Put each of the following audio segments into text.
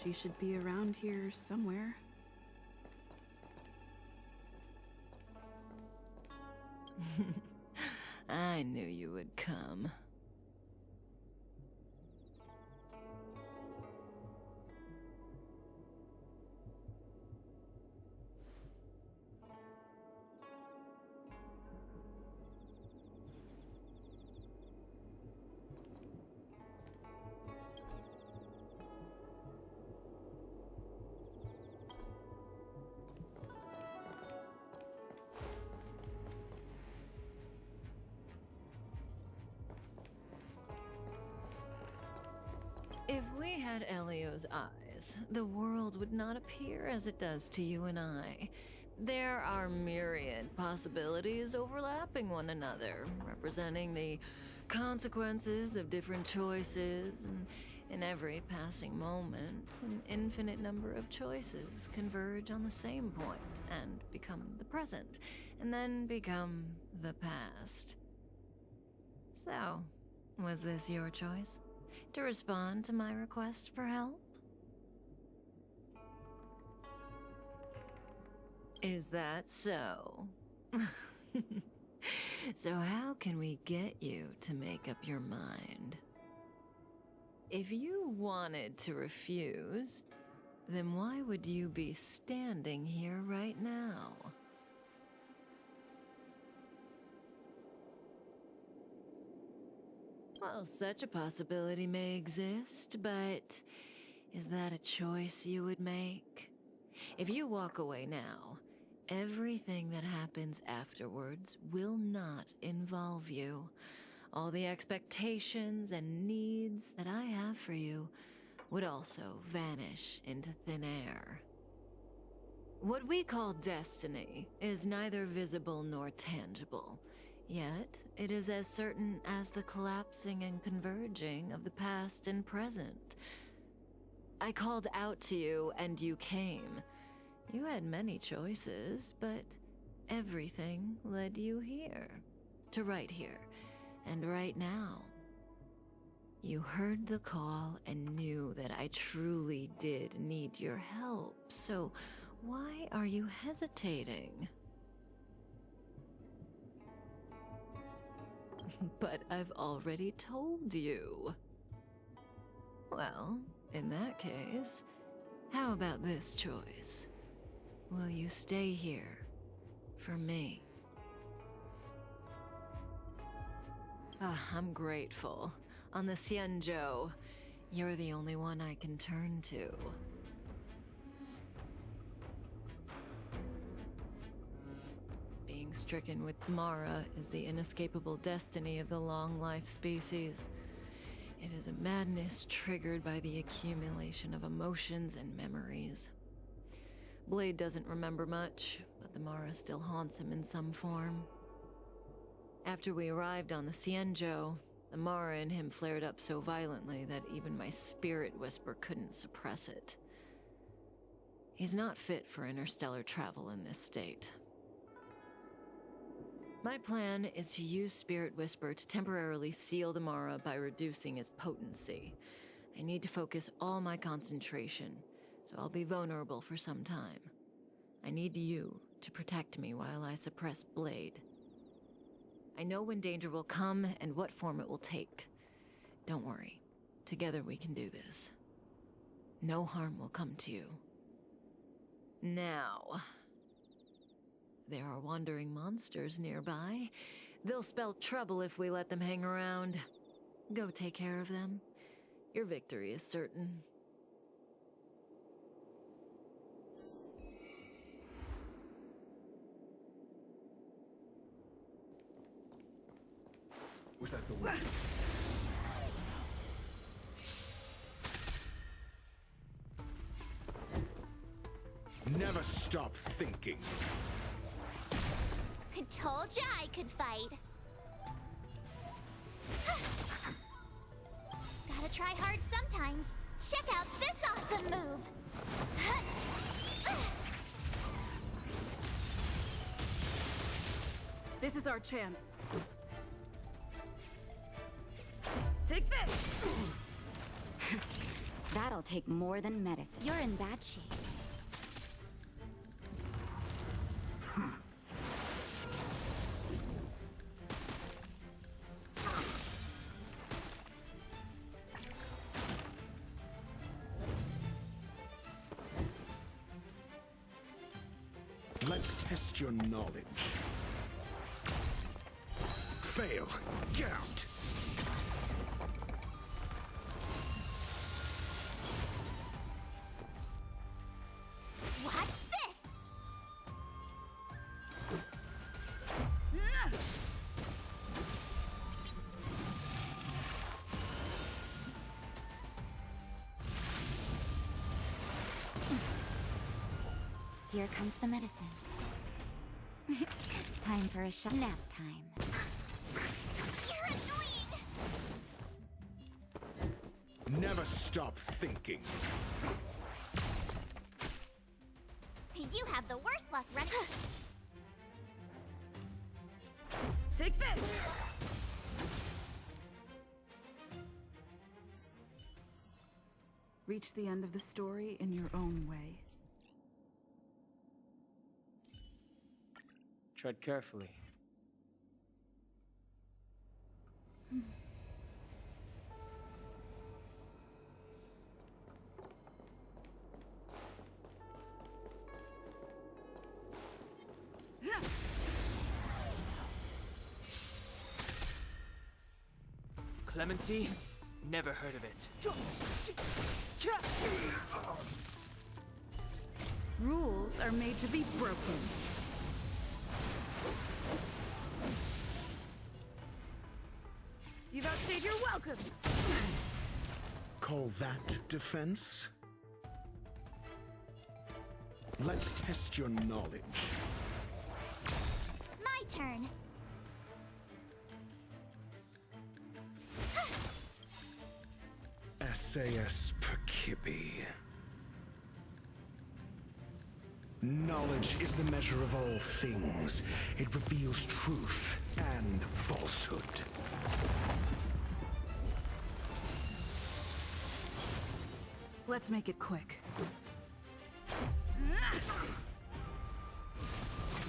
She should be around here somewhere. I knew you would come. If we had Elio's eyes, the world would not appear as it does to you and I. There are myriad possibilities overlapping one another, representing the consequences of different choices, and in every passing moment, an infinite number of choices converge on the same point and become the present, and then become the past. So, was this your choice? To respond to my request for help? Is that so? So how can we get you to make up your mind? If you wanted to refuse, then why would you be standing here right now? Well, such a possibility may exist, but is that a choice you would make? If you walk away now, everything that happens afterwards will not involve you. All the expectations and needs that I have for you would also vanish into thin air. What we call destiny is neither visible nor tangible. Yet, it is as certain as the collapsing and converging of the past and present. I called out to you, and you came. You had many choices, but everything led you here. To right here, and right now. You heard the call and knew that I truly did need your help, so why are you hesitating? But I've already told you. Well, in that case, how about this choice? Will you stay here for me? I'm grateful. On the Xianzhou, you're the only one I can turn to. Being stricken with Mara is the inescapable destiny of the long-life species. It is a madness triggered by the accumulation of emotions and memories. Blade doesn't remember much, but the Mara still haunts him in some form. After we arrived on the Xianzhou, the Mara in him flared up so violently that even my spirit whisper couldn't suppress it. He's not fit for interstellar travel in this state. My plan is to use Spirit Whisper to temporarily seal the Mara by reducing its potency. I need to focus all my concentration, so I'll be vulnerable for some time. I need you to protect me while I suppress Blade. I know when danger will come and what form it will take. Don't worry. Together we can do this. No harm will come to you. Now, there are wandering monsters nearby. They'll spell trouble if we let them hang around. Go take care of them. Your victory is certain. Was that the way? Never stop thinking. I told ya I could fight. Gotta try hard sometimes. Check out this awesome move. This is our chance. Take this! That'll take more than medicine. You're in bad shape. Let's test your knowledge. Fail. Get out. Watch this! Here comes the medicine. Time for a nap time. You're annoying! Never stop thinking. You have the worst luck running. Take this! Reach the end of the story in your own way. Tread carefully. Clemency? Never heard of it. Rules are made to be broken. You've outstayed your welcome! Call that defense? Let's test your knowledge. My turn. SAS Perkibi. Knowledge is the measure of all things. It reveals truth and falsehood. Let's make it quick.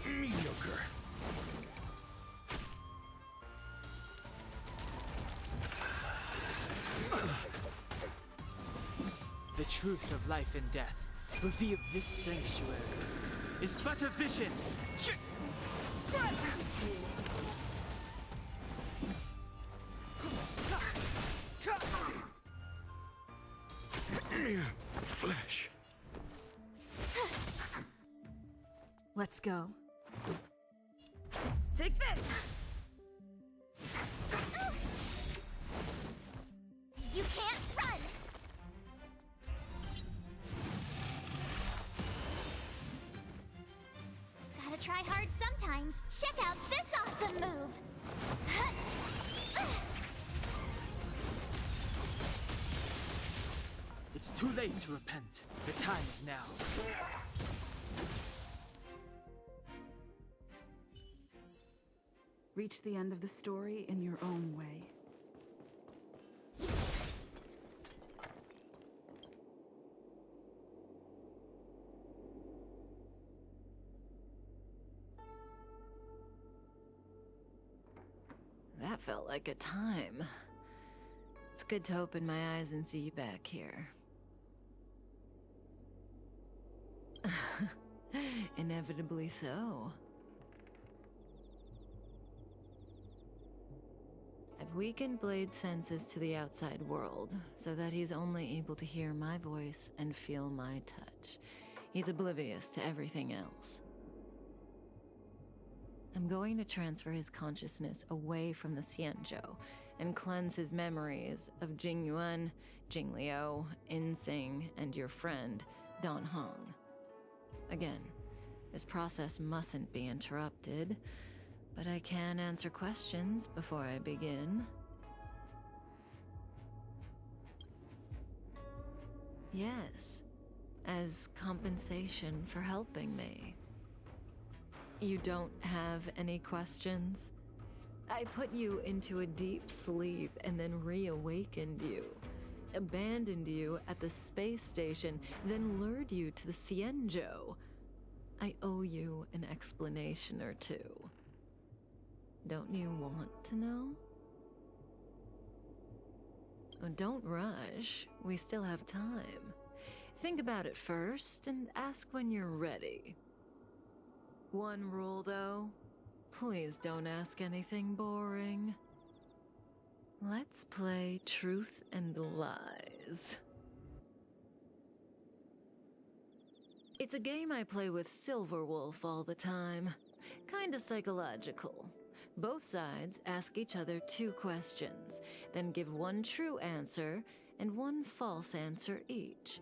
Mediocre. The truth of life and death, revealed this sanctuary, is but a vision. Flesh. Let's go. Take this! You can't run! Gotta try hard sometimes. Check out this awesome move! It's too late to repent. The time is now. Reach the end of the story in your own way. That felt like a time. It's good to open my eyes and see you back here. Inevitably so. I've weakened Blade's senses to the outside world, so that he's only able to hear my voice and feel my touch. He's oblivious to everything else. I'm going to transfer his consciousness away from the Xianzhou and cleanse his memories of Jingyuan, Jingliu, Insing, and your friend, Dan Hong. Again, this process mustn't be interrupted, but I can answer questions before I begin. Yes, as compensation for helping me. You don't have any questions? I put you into a deep sleep and then reawakened you. abandoned you at the space station, then lured you to the Cienjo. I owe you an explanation or two. Don't you want to know? Oh, don't rush. We still have time. Think about it first and ask when you're ready. One rule, though. Please don't ask anything boring. Let's play Truth and Lies. It's a game I play with Silverwolf all the time. Kinda psychological. Both sides ask each other 2 questions, then give 1 true answer and 1 false answer each.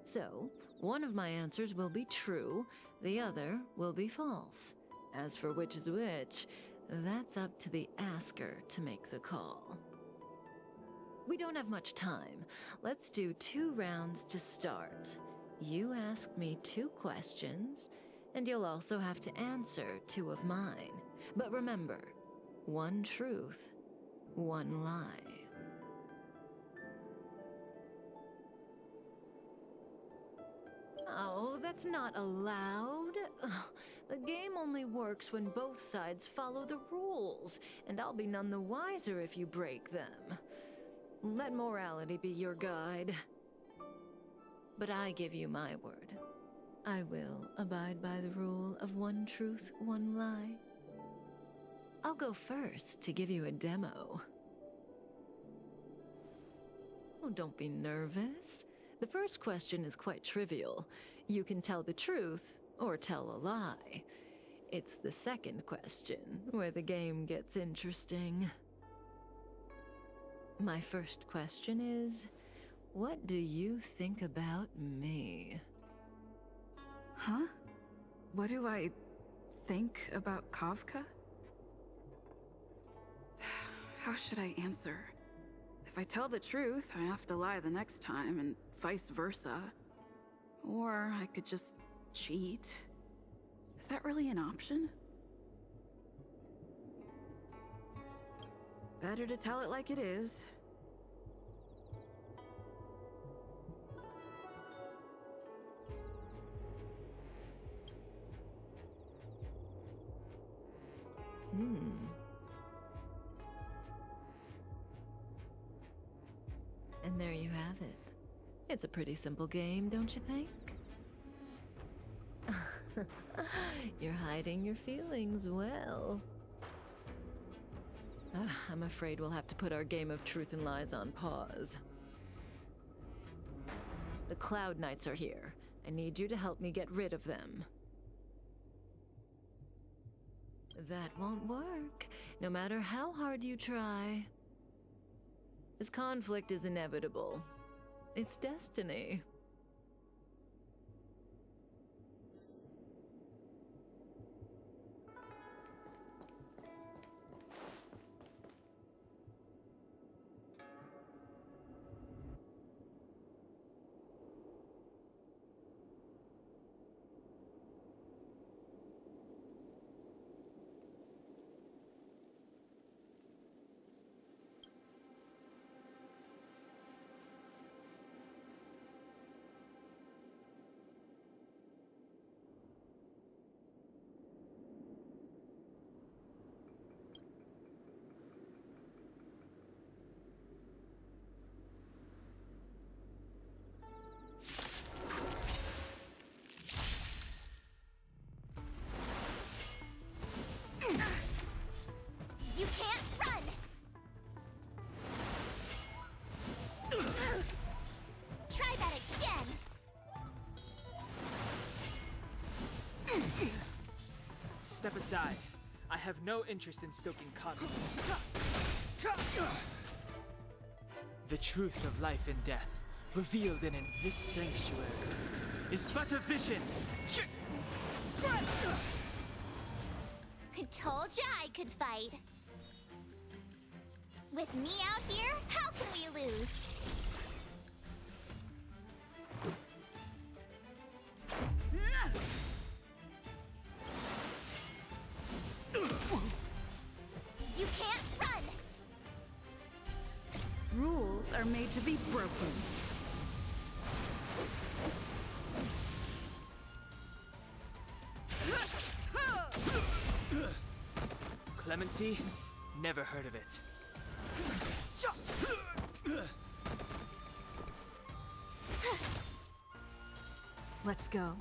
So, one of my answers will be true, the other will be false. As for which is which, that's up to the asker to make the call. We don't have much time. Let's do 2 rounds to start. You ask me 2 questions, and you'll also have to answer 2 of mine. But remember, 1 truth, 1 lie. Oh, that's not allowed. The game only works when both sides follow the rules, and I'll be none the wiser if you break them. Let morality be your guide. But I give you my word. I will abide by the rule of 1 truth, 1 lie. I'll go first to give you a demo. Oh, don't be nervous. The first question is quite trivial. You can tell the truth or tell a lie. It's the second question where the game gets interesting. My first question is, what do you think about me? Huh? What do I think about Kafka? How should I answer? If I tell the truth, I have to lie the next time, and vice versa. Or I could just cheat. Is that really an option? Better to tell it like it is. And there you have it. It's a pretty simple game, don't you think? You're hiding your feelings well. I'm afraid we'll have to put our game of truth and lies on pause. The Cloud Knights are here. I need you to help me get rid of them. That won't work, no matter how hard you try. This conflict is inevitable. It's destiny. You can't run! Try that again! Step aside. I have no interest in stoking conflict. The truth of life and death, revealed in this sanctuary, is but a vision. I told ya I could fight. With me out here, how can we lose? You can't run! Rules are made to be broken. Clemency? Never heard of it. Let's go.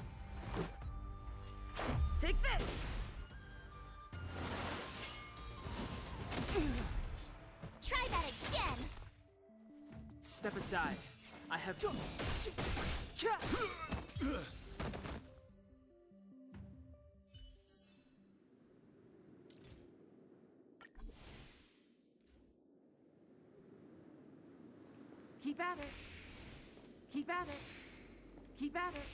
Take this! Try that again! Step aside. I have... Keep at it. Keep at it. Keep at it.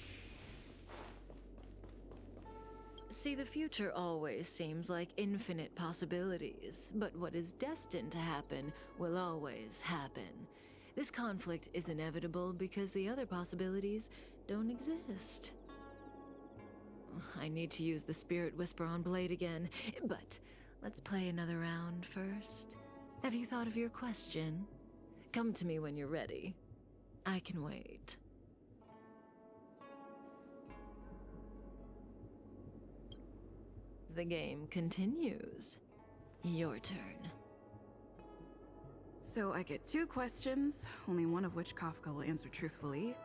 See, the future always seems like infinite possibilities, but what is destined to happen will always happen. This conflict is inevitable because the other possibilities don't exist. I need to use the Spirit Whisper on Blade again, but let's play another round first. Have you thought of your question? Come to me when you're ready. I can wait. The game continues. Your turn. So I get 2 questions, only one of which Kafka will answer truthfully,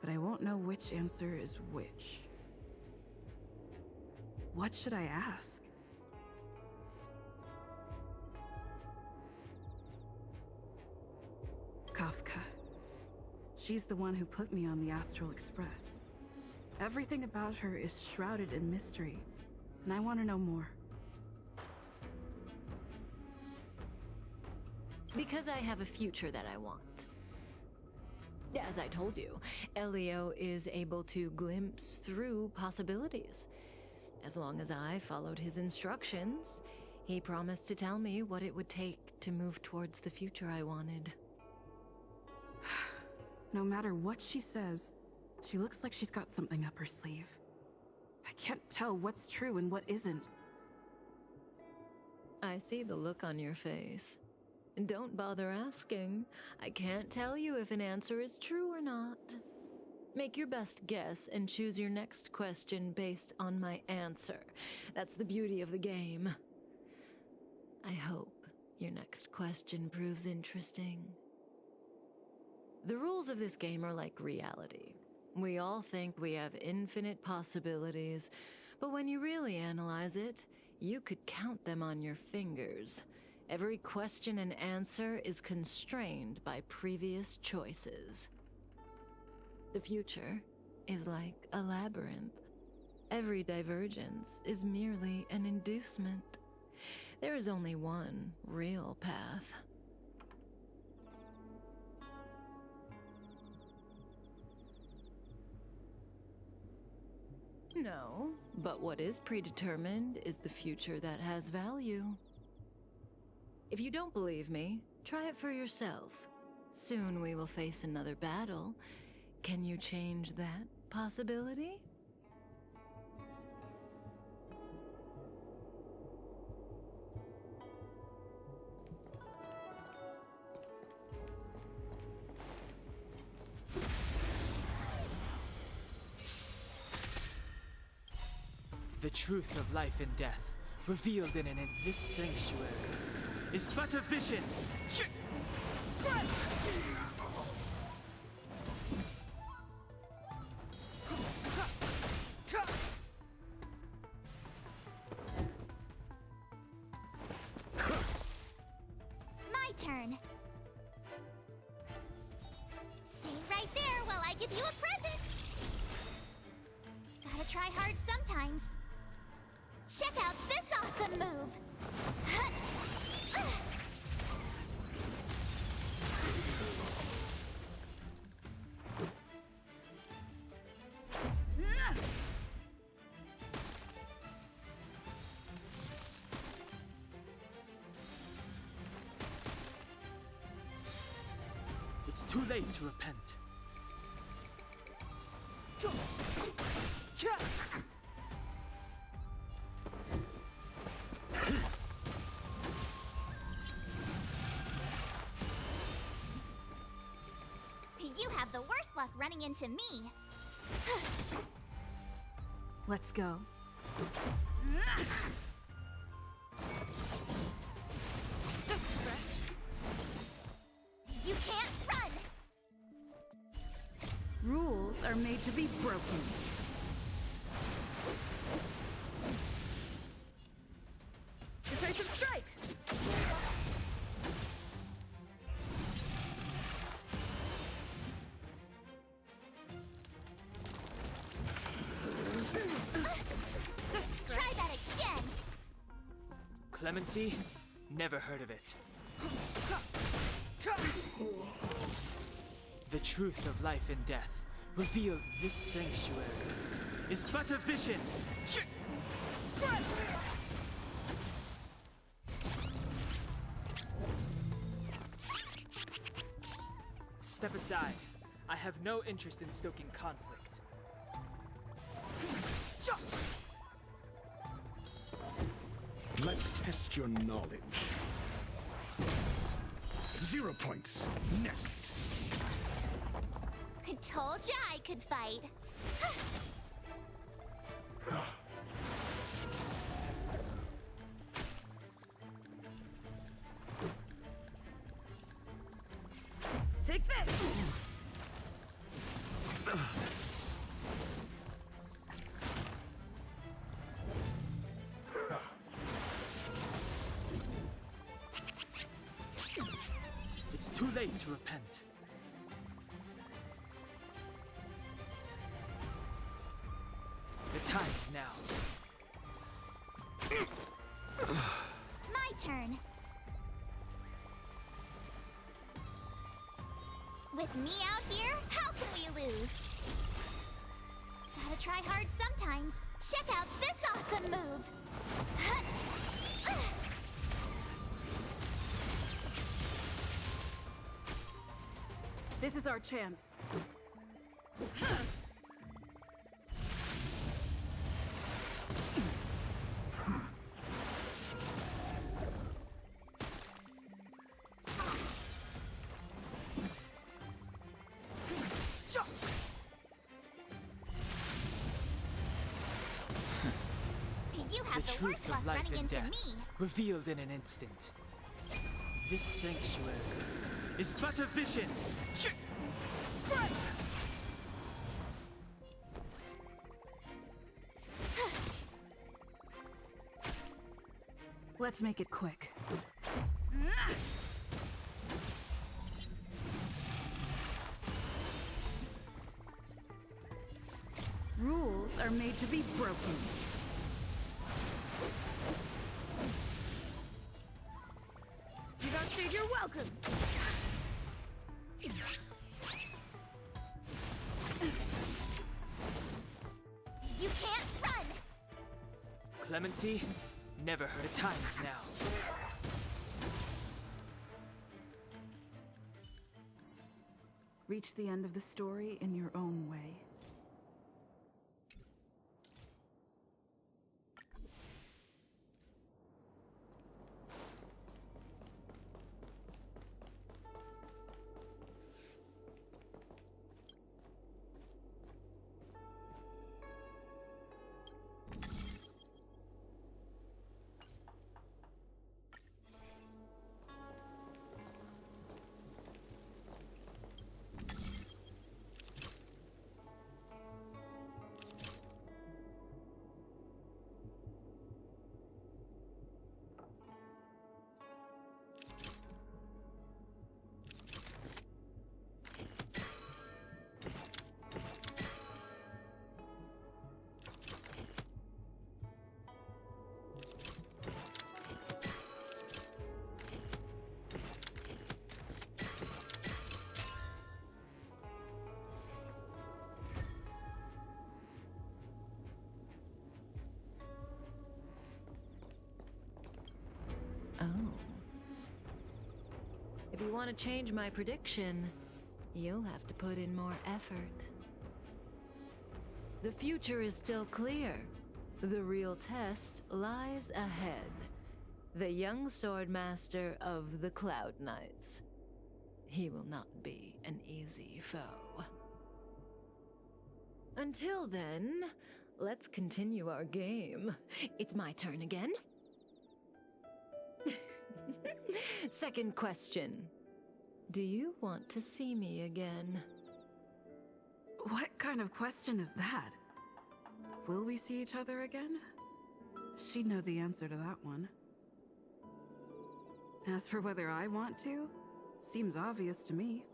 but I won't know which answer is which. What should I ask? Kafka. She's the one who put me on the Astral Express. Everything about her is shrouded in mystery, and I want to know more. Because I have a future that I want. As I told you, Elio is able to glimpse through possibilities. As long as I followed his instructions, he promised to tell me what it would take to move towards the future I wanted. No matter what she says, she looks like she's got something up her sleeve. I can't tell what's true and what isn't. I see the look on your face. Don't bother asking. I can't tell you if an answer is true or not. Make your best guess and choose your next question based on my answer. That's the beauty of the game. I hope your next question proves interesting. The rules of this game are like reality. We all think we have infinite possibilities, but when you really analyze it, you could count them on your fingers. Every question and answer is constrained by previous choices. The future is like a labyrinth. Every divergence is merely an inducement. There is only one real path. No, but what is predetermined is the future that has value. If you don't believe me, try it for yourself. Soon we will face another battle. Can you change that possibility? The truth of life and death, revealed in this sanctuary, is but a vision. My turn. Stay right there while I give you a present. Gotta try hard sometimes. Check out this awesome move! It's too late to repent. You have the worst luck running into me. Let's go. Just a scratch. You can't run! Rules are made to be broken. Decisive strike! Just a scratch. Try that again! Clemency? Never heard of it. The truth of life and death, revealed in this sanctuary, is but a vision! Step aside. I have no interest in stoking conflict. Let's test your knowledge. 0 points. Next. I told ya I could fight. Take this! It's too late to repent. The time is now. My turn. With me out here, how can we lose? Gotta try hard sometimes. Check out this awesome move! This is our chance. You have The the truth worst luck of life running and into death, me. revealed in an instant. This sanctuary is but a vision! Let's make it quick. Rules are made to be broken. You don't say you're welcome! You can't run! Clemency? Never heard of times now. Reach the end of the story in your own way. Oh. If you want to change my prediction, you'll have to put in more effort. The future is still clear. The real test lies ahead. The young sword master of the Cloud Knights. he will not be an easy foe. Until then, let's continue our game. It's my turn again. Second question. Do you want to see me again? What kind of question is that? Will we see each other again? She'd know the answer to that one. As for whether I want to, seems obvious to me.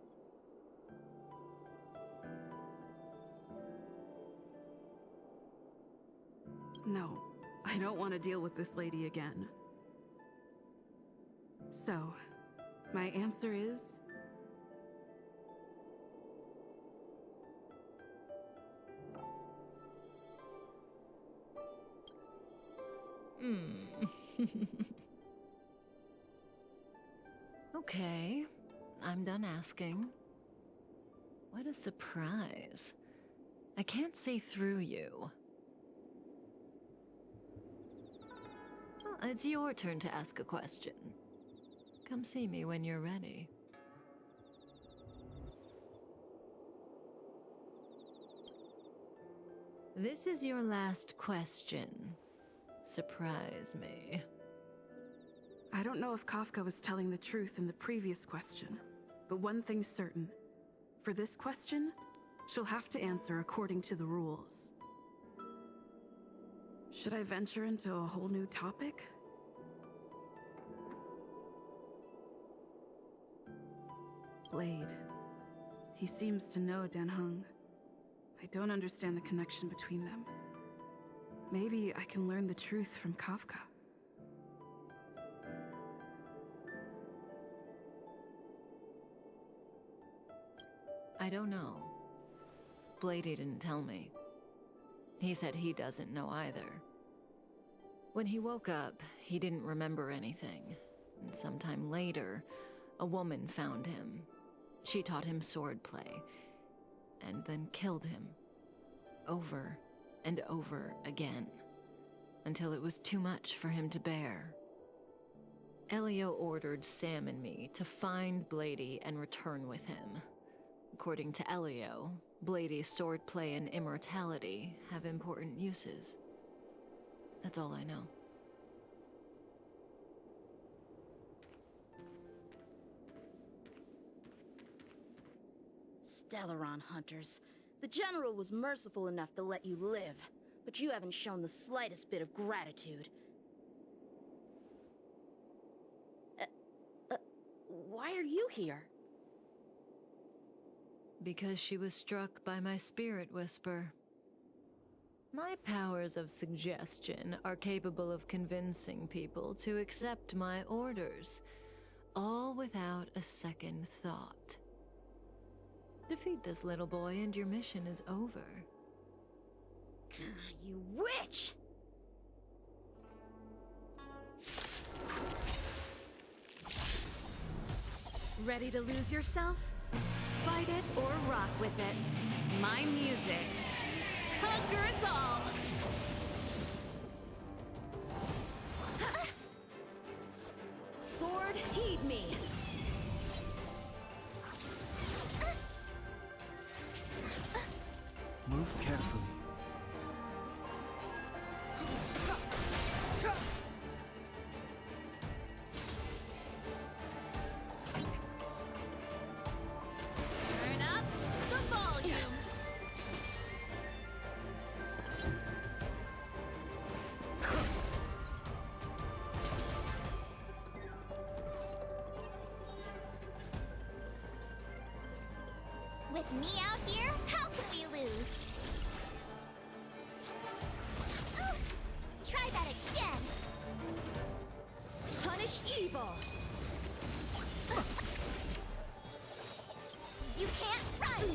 No, I don't want to deal with this lady again. So, my answer is... Okay, I'm done asking. What a surprise. I can't see through you. Well, it's your turn to ask a question. Come see me when you're ready. This is your last question. Surprise me. I don't know if Kafka was telling the truth in the previous question, but one thing's certain. For this question, she'll have to answer according to the rules. Should I venture into a whole new topic? Blade. He seems to know Dan Heng. I don't understand the connection between them. Maybe I can learn the truth from Kafka. I don't know. Blady didn't tell me. He said he doesn't know either. When he woke up, he didn't remember anything. And sometime later, a woman found him. She taught him swordplay, and then killed him. Over and over again, until it was too much for him to bear. Elio ordered Sam and me to find Blady and return with him. According to Elio, Blady's swordplay and immortality have important uses. That's all I know. Stellaron hunters. The General was merciful enough to let you live, but you haven't shown the slightest bit of gratitude. Why are you here? Because she was struck by my spirit whisper. My powers of suggestion are capable of convincing people to accept my orders, all without a second thought. Defeat this little boy and your mission is over. You witch! Ready to lose yourself? Fight it or rock with it. My music conquers all! Sword, heed me! Move carefully. Turn up the volume! With me out here, how can we lose? Try that again! Punish evil! You can't run!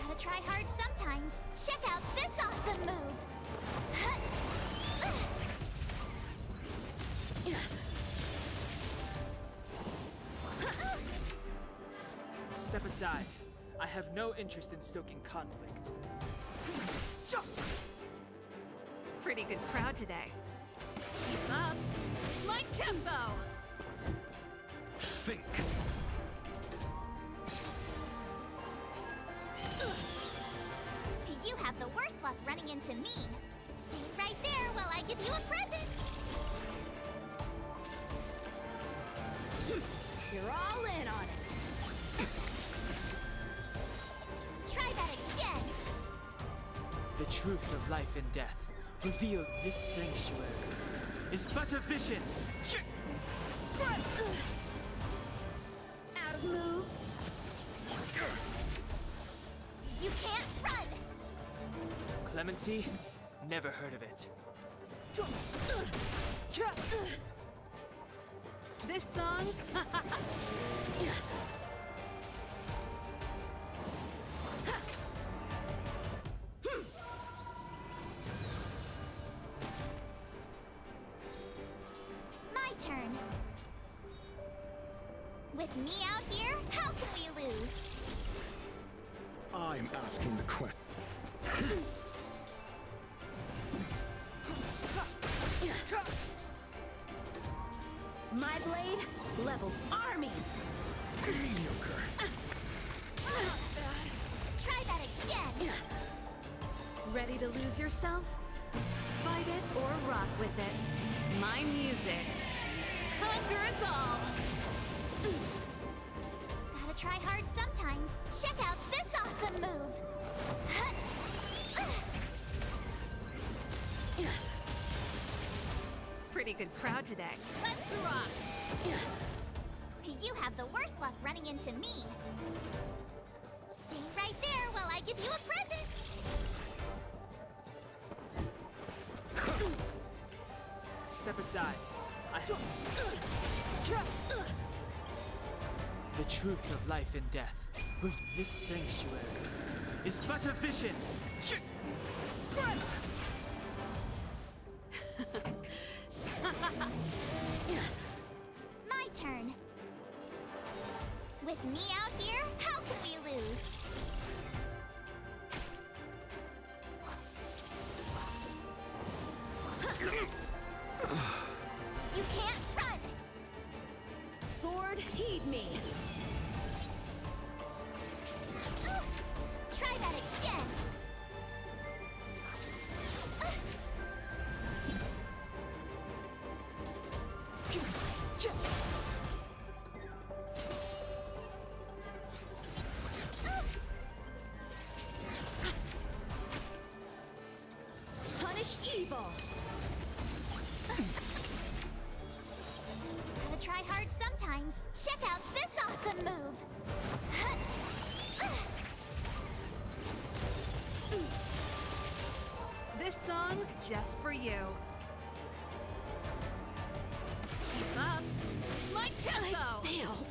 Gotta try hard sometimes. Check out this awesome move! Step aside. I have no interest in stoking conflict. Pretty good crowd today. Keep up my tempo! Think. running into me. Stay right there while I give you a present. You're all in on it. Try that again. The truth of life and death, revealed this sanctuary, is but a vision. Out of moves. You can't run. Clemency? Never heard of it. This song? My turn. With me out here, how can we lose? I'm asking the question. My blade levels armies. Mediocre. Try that again. Ready to lose yourself? Fight it or rock with it. My music. Conquer us all! Gotta try hard sometimes. Check out this awesome move. Pretty good crowd today. Let's rock! You have the worst luck running into me. Stay right there while I give you a present. Step aside. The truth of life and death, with this sanctuary, is but a vision. My turn. With me out here, how can we lose? You can't run! Sword, heed me. Try that again! Punish evil. Gotta try hard sometimes. Check out this awesome move! This song's just for you. Keep up. My tempo! Failed.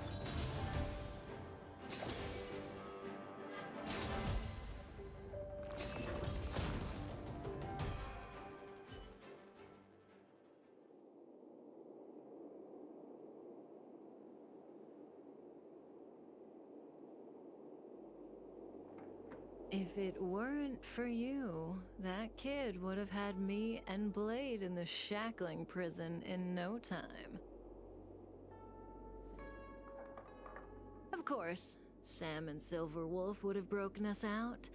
If it weren't for you, that kid would have had me and Blade in the shackling prison in no time. Of course, Sam and Silverwolf would have broken us out,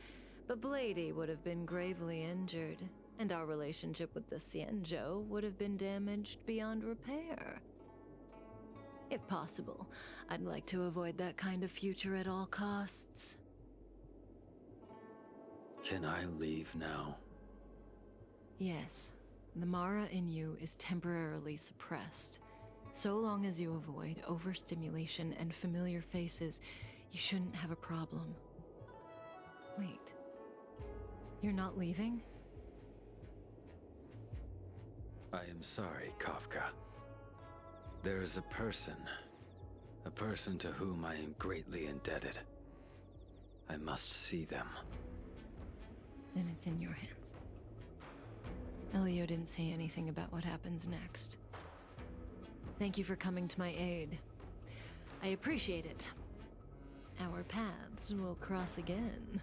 but Blady would have been gravely injured, and our relationship with the Xianzhou would have been damaged beyond repair. If possible, I'd like to avoid that kind of future at all costs. Can I leave now? Yes, the Mara in you is temporarily suppressed. So long as you avoid overstimulation and familiar faces, you shouldn't have a problem. Wait, you're not leaving? I am sorry, Kafka. There is a person to whom I am greatly indebted. I must see them. Then it's in your hands. Elio didn't say anything about what happens next. Thank you for coming to my aid. I appreciate it. Our paths will cross again.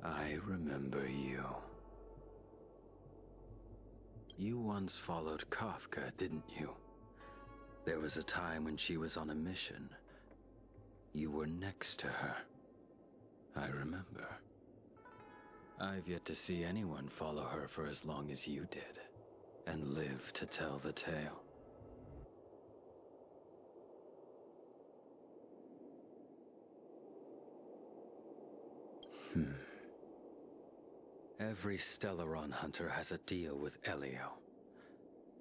I remember you. You once followed Kafka, didn't you? There was a time when she was on a mission. You were next to her. I remember. I've yet to see anyone follow her for as long as you did, and live to tell the tale. Every Stellaron hunter has a deal with Elio.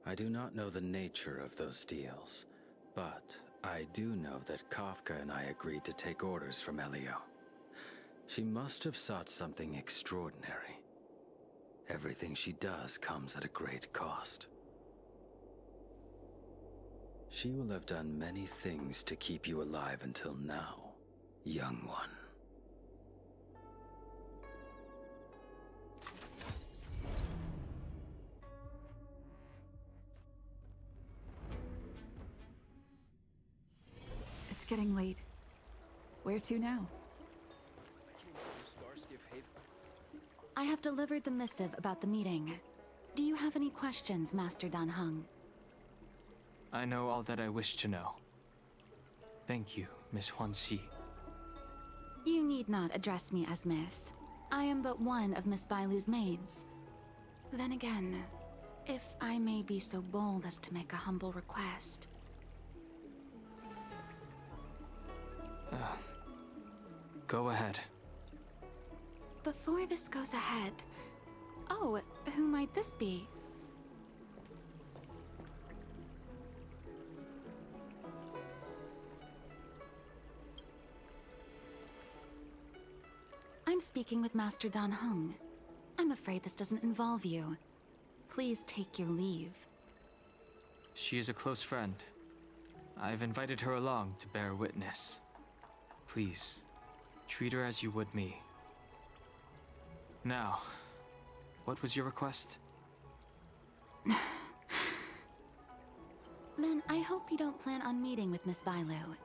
I do not know the nature of those deals, but I do know that Kafka and I agreed to take orders from Elio. She must have sought something extraordinary. Everything she does comes at a great cost. She will have done many things to keep you alive until now, young one. It's getting late. Where to now? I have delivered the missive about the meeting. Do you have any questions, Master Dan Heng? I know all that I wish to know. Thank you, Miss Huanxi. You need not address me as Miss. I am but one of Miss Bailu's maids. Then again, if I may be so bold as to make a humble request. Go ahead. Before this goes ahead... Oh, who might this be? I'm speaking with Master Dan Heng. I'm afraid this doesn't involve you. Please take your leave. She is a close friend. I've invited her along to bear witness. Please, treat her as you would me. Now, what was your request? Then I hope you don't plan on meeting with Miss Байлу.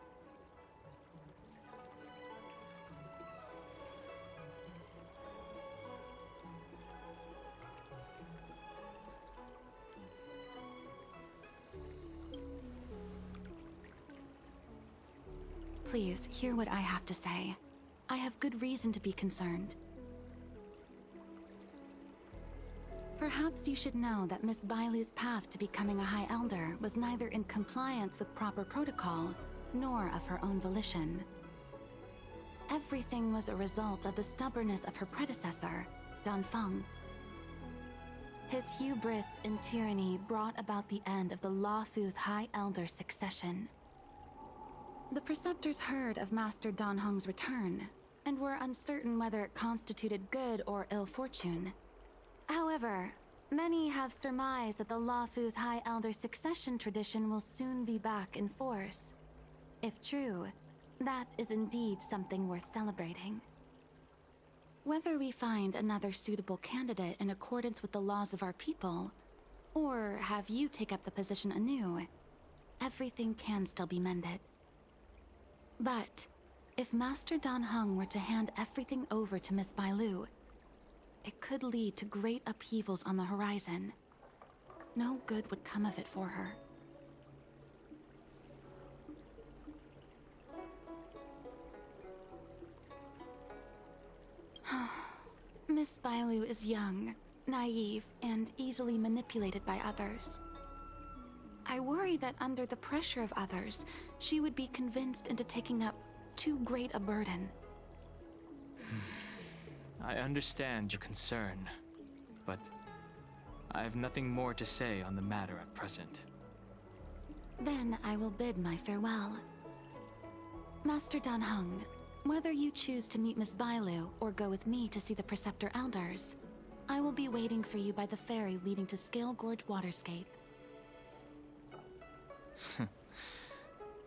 Please, hear what I have to say. I have good reason to be concerned. Perhaps you should know that Miss Bailu's path to becoming a High Elder was neither in compliance with proper protocol, nor of her own volition. Everything was a result of the stubbornness of her predecessor, Dan Feng. His hubris and tyranny brought about the end of the Luofu's High Elder succession. The Preceptors heard of Master Dan Heng's return, and were uncertain whether it constituted good or ill fortune. However, many have surmised that the Luofu's High Elder succession tradition will soon be back in force. If true, that is indeed something worth celebrating. Whether we find another suitable candidate in accordance with the laws of our people, or have you take up the position anew, everything can still be mended. But, if Master Dan Heng were to hand everything over to Miss Байлу, it could lead to great upheavals on the horizon. No good would come of it for her. Miss Байлу is young, naive, and easily manipulated by others. I worry that under the pressure of others, she would be convinced into taking up too great a burden. I understand your concern, but I have nothing more to say on the matter at present. Then I will bid my farewell. Master Dan Heng, whether you choose to meet Miss Байлу or go with me to see the Preceptor Elders, I will be waiting for you by the ferry leading to Scale Gorge Waterscape.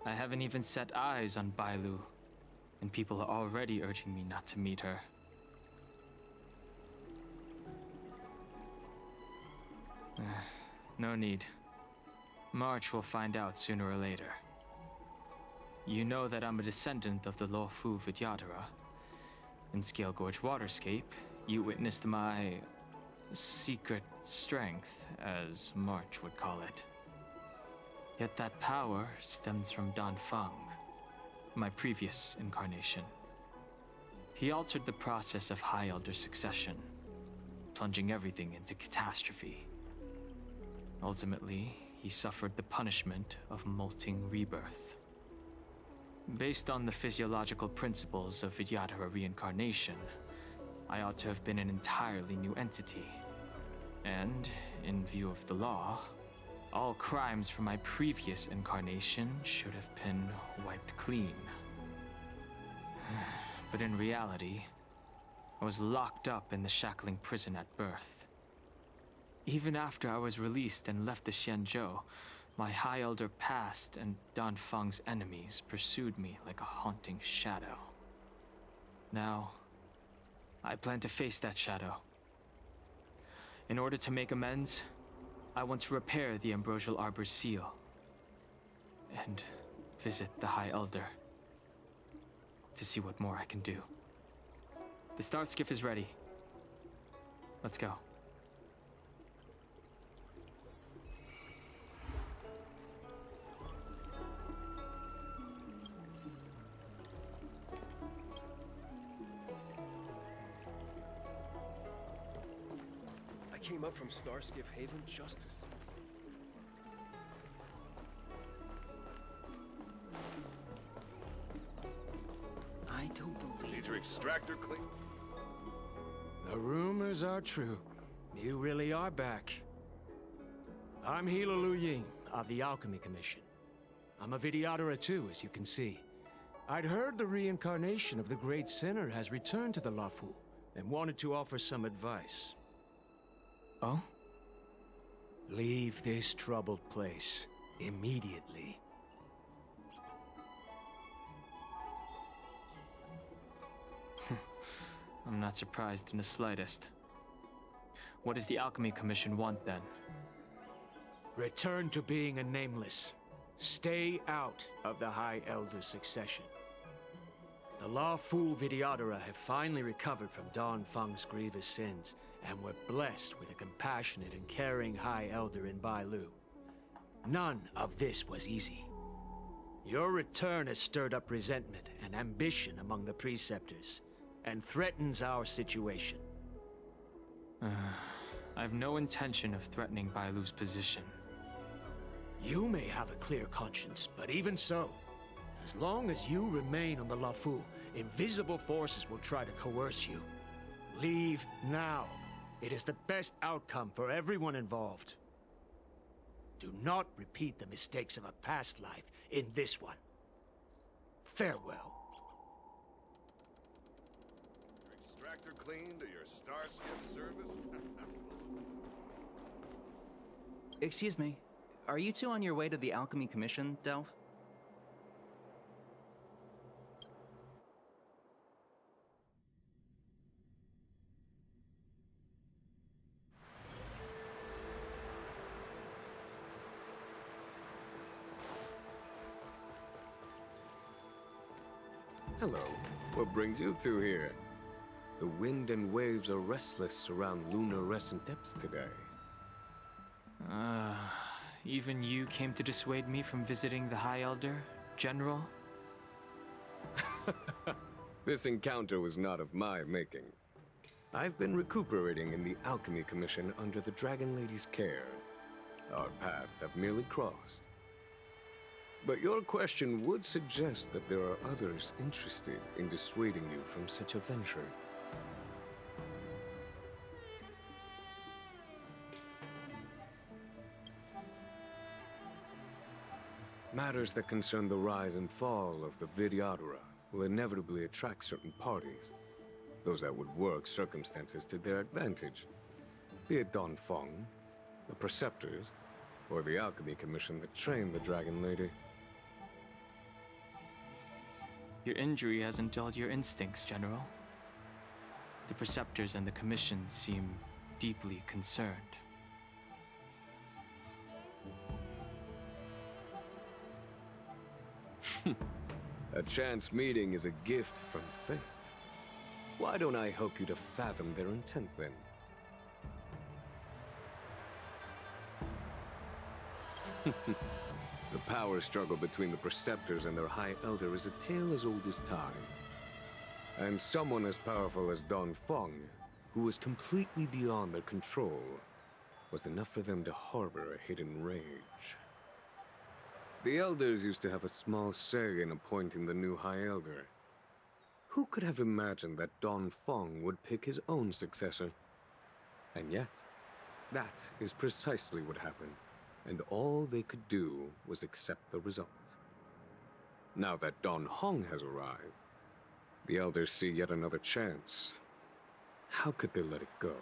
I haven't even set eyes on Байлу, and people are already urging me not to meet her. No need. March will find out sooner or later. You know that I'm a descendant of the Luofu Vidyadhara. In Scale Gorge Waterscape, you witnessed my secret strength, as March would call it. Yet that power stems from Dan Feng. my previous incarnation. He altered the process of High Elder succession, plunging everything into catastrophe. Ultimately, he suffered the punishment of molting rebirth. Based on the physiological principles of Vidyadhara reincarnation, I ought to have been an entirely new entity. And, in view of the law, all crimes from my previous incarnation should have been wiped clean. But in reality, I was locked up in the shackling prison at birth. Even after I was released and left the Xianzhou, my High Elder past and Dan Feng's enemies pursued me like a haunting shadow. Now, I plan to face that shadow. In order to make amends, I want to repair the Ambrosial Arbor's seal and visit the High Elder to see what more I can do. The Star Skiff is ready. Let's go. I came up from Starskiff Haven just to see. I don't believe. Need your extractor clean? The rumors are true. You really are back. I'm Hila Lu Ying of the Alchemy Commission. I'm a Vidyadhara too, as you can see. I'd heard the reincarnation of the Great Sinner has returned to the Lafu and wanted to offer some advice. Oh? Leave this troubled place immediately. I'm not surprised in the slightest. What does the Alchemy Commission want, then? Return to being a nameless. Stay out of the High Elder succession. The Lafu Vidyadhara have finally recovered from Dan Feng's grievous sins, and were blessed with a compassionate and caring High Elder in Байлu. None of this was easy. Your return has stirred up resentment and ambition among the Preceptors, and threatens our situation. I have no intention of threatening Bailu's position. You may have a clear conscience, but even so, as long as you remain on the Lafu, invisible forces will try to coerce you. Leave now. It is the best outcome for everyone involved. Do not repeat the mistakes of a past life in this one. Farewell. Extractor cleaned to your Starskiff service? Excuse me. Are you two on your way to the Alchemy Commission, Delph? Hello. What brings you two here? The wind and waves are restless around lunar-rescent depths today. Even you came to dissuade me from visiting the High Elder, General? This encounter was not of my making. I've been recuperating in the Alchemy Commission under the Dragon Lady's care. Our paths have merely crossed. But your question would suggest that there are others interested in dissuading you from such a venture. Matters that concern the rise and fall of the Vidyadhara will inevitably attract certain parties. Those that would work circumstances to their advantage. Be it Dan Feng, the Preceptors, or the Alchemy Commission that trained the Dragon Lady. Your injury hasn't dulled your instincts, General. The Preceptors and the Commission seem deeply concerned. A chance meeting is a gift from fate. Why don't I help you to fathom their intent, then? The power struggle between the Preceptors and their High Elder is a tale as old as time. And someone as powerful as Don Feng, who was completely beyond their control, was enough for them to harbor a hidden rage. The Elders used to have a small say in appointing the new High Elder. Who could have imagined that Don Feng would pick his own successor? And yet, that is precisely what happened, and all they could do was accept the result. Now that Don Hong has arrived, the Elders see yet another chance. How could they let it go?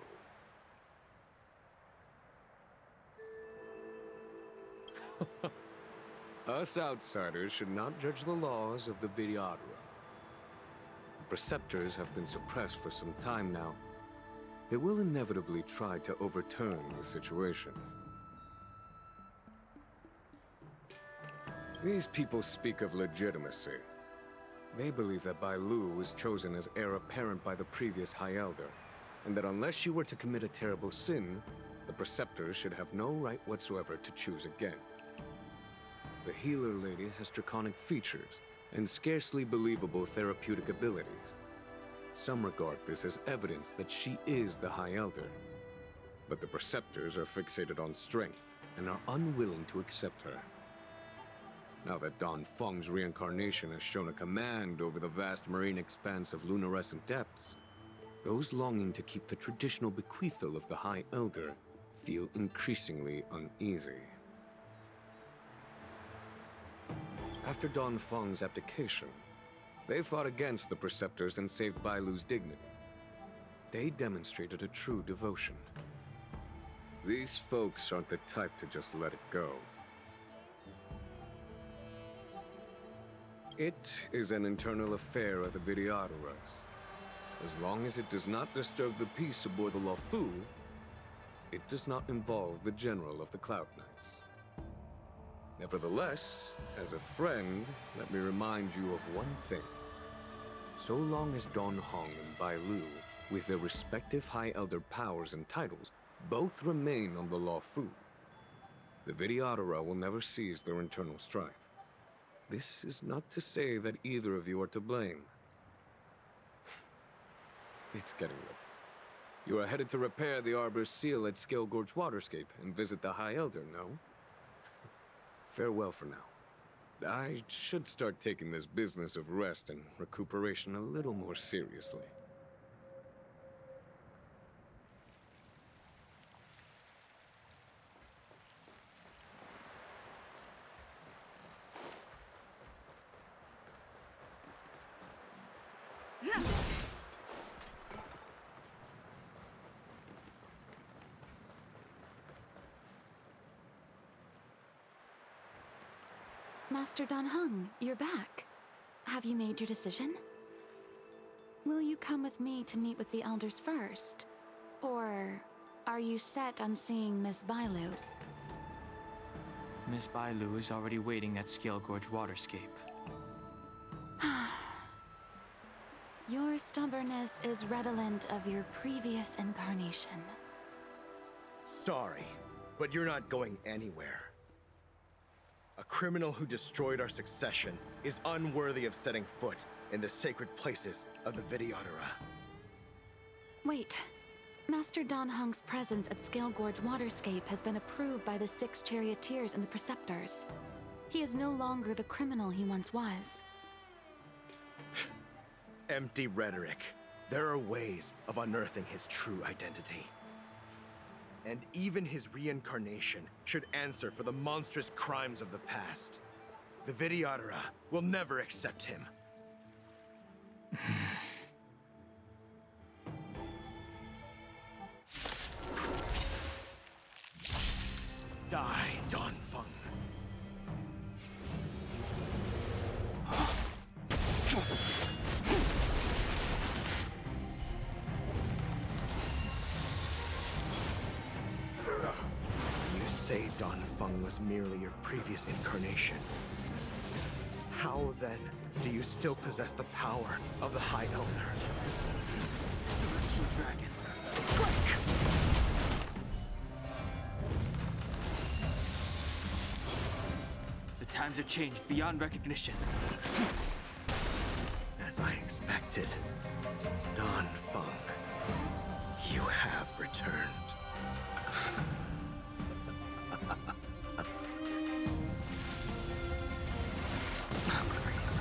Us outsiders should not judge the laws of the Vidyadhara. The Preceptors have been suppressed for some time now. They will inevitably try to overturn the situation. These people speak of legitimacy. They believe that Байлu was chosen as heir apparent by the previous High Elder, and that unless she were to commit a terrible sin, the Preceptors should have no right whatsoever to choose again. The healer lady has draconic features and scarcely believable therapeutic abilities. Some regard this as evidence that she is the High Elder, but the Preceptors are fixated on strength and are unwilling to accept her. Now that Don Feng's reincarnation has shown a command over the vast marine expanse of luminescent depths, those longing to keep the traditional bequeathal of the High Elder feel increasingly uneasy. After Don Feng's abdication, they fought against the Preceptors and saved Bailu's dignity. They demonstrated a true devotion. These folks aren't the type to just let it go. It is an internal affair of the Vidyadharas. As long as it does not disturb the peace aboard the Luofu, it does not involve the General of the Cloud Knights. Nevertheless, as a friend, let me remind you of one thing. So long as Don Hong and Байлu, with their respective High Elder powers and titles, both remain on the Luofu, the Vidyadhara will never cease their internal strife. This is not to say that either of you are to blame. It's getting late. You are headed to repair the Arbor's seal at Scale Gorge Waterscape and visit the High Elder, no? Farewell for now. I should start taking this business of rest and recuperation a little more seriously. Master Dan Heng, you're back. Have you made your decision? Will you come with me to meet with the elders first? Or are you set on seeing Miss Байлu? Miss Байлu is already waiting at Scale Gorge Waterscape. Your stubbornness is redolent of your previous incarnation. Sorry, but you're not going anywhere. A criminal who destroyed our succession is unworthy of setting foot in the sacred places of the Vidyadhara. Wait. Master Dan Heng's presence at Scale Gorge Waterscape has been approved by the 6 charioteers and the Preceptors. He is no longer the criminal he once was. Empty rhetoric. There are ways of unearthing his true identity. And even his reincarnation should answer for the monstrous crimes of the past. The Vidyadhara will never accept him. Die, Don Feng. Say Don Feng was merely your previous incarnation. How, then, do you still possess the power of the High Elder? Celestial Dragon, break! The Times have changed beyond recognition. As I expected, Don Feng, you have returned. Grace.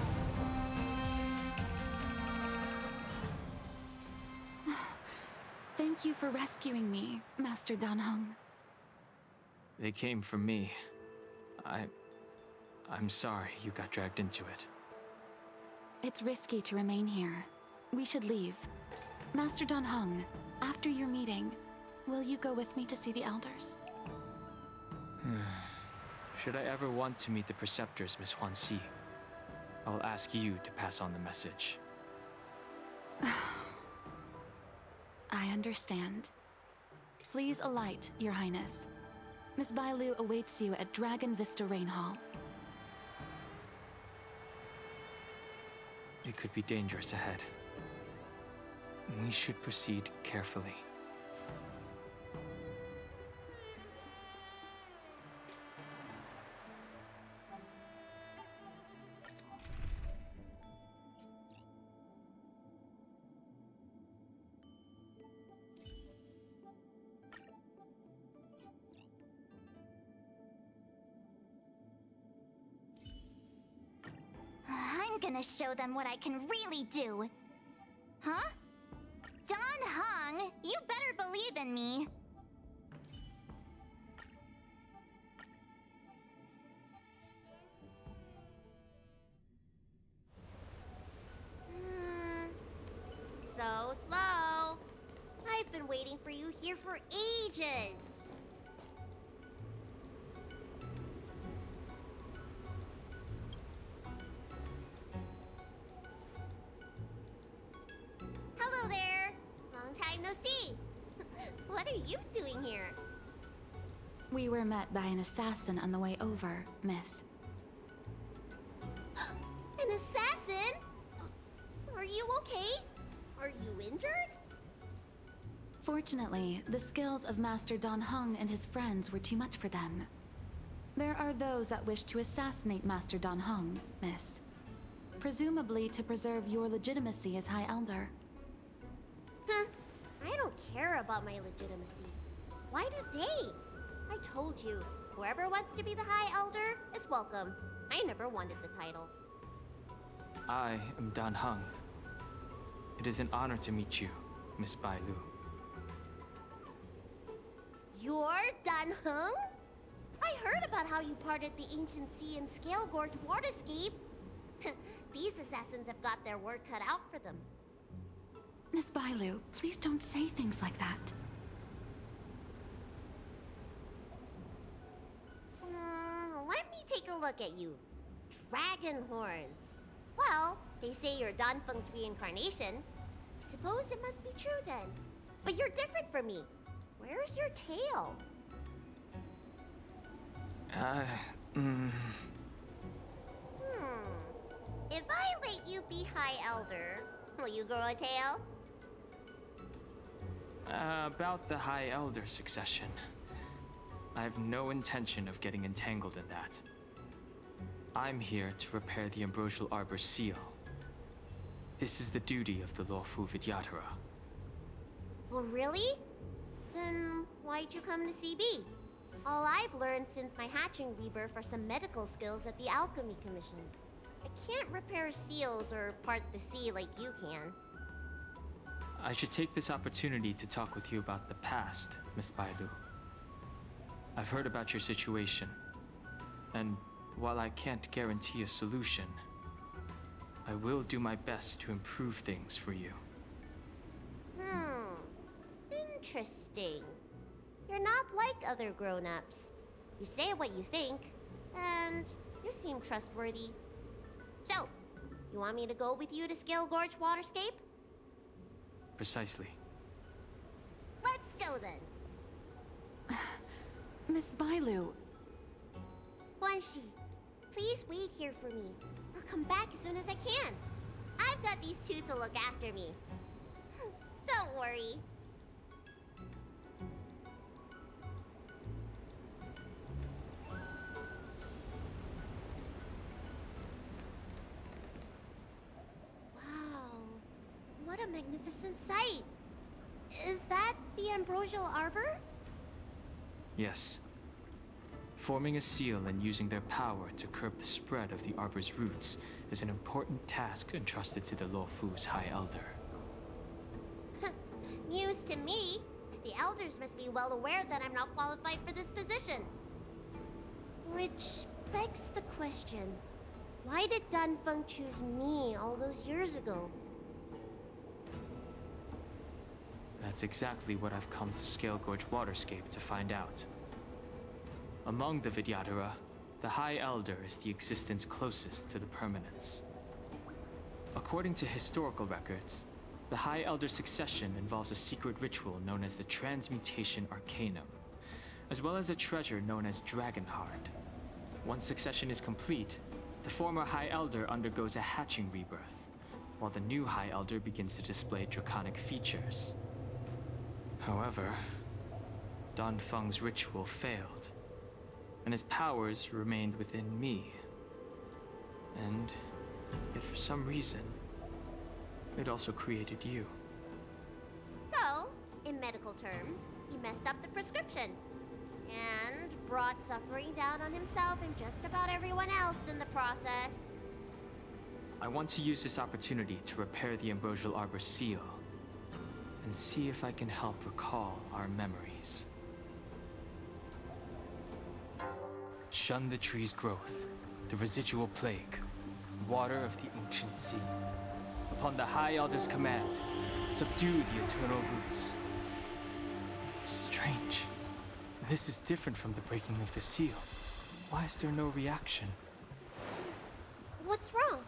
Thank you for rescuing me, Master Dan Heng. They came for me. I'm sorry you got dragged into it. It's risky to remain here. We should leave. Master Dan Heng, after your meeting, will you go with me to see the elders? Should I ever want to meet the preceptors, Miss Huanxi, I'll ask you to pass on the message. I understand. Please alight, Your Highness. Miss Байлу awaits you at Dragon Vista Rain Hall. It could be dangerous ahead. We should proceed carefully. I'm gonna show them what I can really do. Huh? Don Heng, you better believe in me. So slow. I've been waiting for you here for ages. Hello there. Long time no see. What are you doing here? We were met by an assassin on the way over, miss. An assassin? Are you okay? Are you injured? Fortunately, the skills of Master Dan Heng and his friends were too much for them. There are those that wish to assassinate Master Dan Heng, miss. Presumably to preserve your legitimacy as High Elder. I don't care about my legitimacy. Why do they? I told you, whoever wants to be the High Elder is welcome. I never wanted the title. I am Dan Heng. It is an honor to meet you, Miss Байлу. You're Dan Heng? I heard about how you parted the ancient sea and Scale Gorge waterscape. These assassins have got their work cut out for them. Miss Байлu, please don't say things like that. Let me take a look at you. Dragon horns. Well, they say you're Dan Feng's reincarnation. Suppose it must be true then. But you're different from me. Where's your tail? If I let you be High Elder, will you grow a tail? About the High Elder succession. I have no intention of getting entangled in that. I'm here to repair the Ambrosial Arbor's seal. This is the duty of the Lawfu Vidyadhara. Well, really? Then why'd you come to CB? All I've learned since my hatching rebirth are some medical skills at the Alchemy Commission. I can't repair seals or part the sea like you can. I should take this opportunity to talk with you about the past, Miss Байлу. I've heard about your situation, and while I can't guarantee a solution, I will do my best to improve things for you. Interesting. You're not like other grown-ups. You say what you think, and you seem trustworthy. So, you want me to go with you to Scale Gorge Waterscape? Precisely. Let's go then. Miss Байлu. Huanxi, please wait here for me. I'll come back as soon as I can. I've got these two to look after me. Don't worry. magnificent sight. Is that the Ambrosial Arbor? Yes. Forming a seal and using their power to curb the spread of the Arbor's roots is an important task entrusted to the Luofu's High Elder. News to me. The Elders must be well aware that I'm not qualified for this position. Which begs the question, why did Dunfeng choose me all those years ago? That's exactly what I've come to Scale Gorge Waterscape to find out. Among the Vidyadhara, the High Elder is the existence closest to the permanence. According to historical records, the High Elder succession involves a secret ritual known as the Transmutation Arcanum, as well as a treasure known as Dragonheart. Once succession is complete, the former High Elder undergoes a hatching rebirth, while the new High Elder begins to display draconic features. However, Dunfeng's ritual failed, and his powers remained within me. And yet for some reason, it also created you. So, in medical terms, he messed up the prescription. And brought suffering down on himself and just about everyone else in the process. I want to use this opportunity to repair the Ambrosial Arbor seal, and see if I can help recall our memories. Shun the tree's growth, the residual plague, water of the ancient sea. Upon the High Elder's command, subdue the eternal roots. Strange. This is different from the breaking of the seal. Why is there no reaction? What's wrong?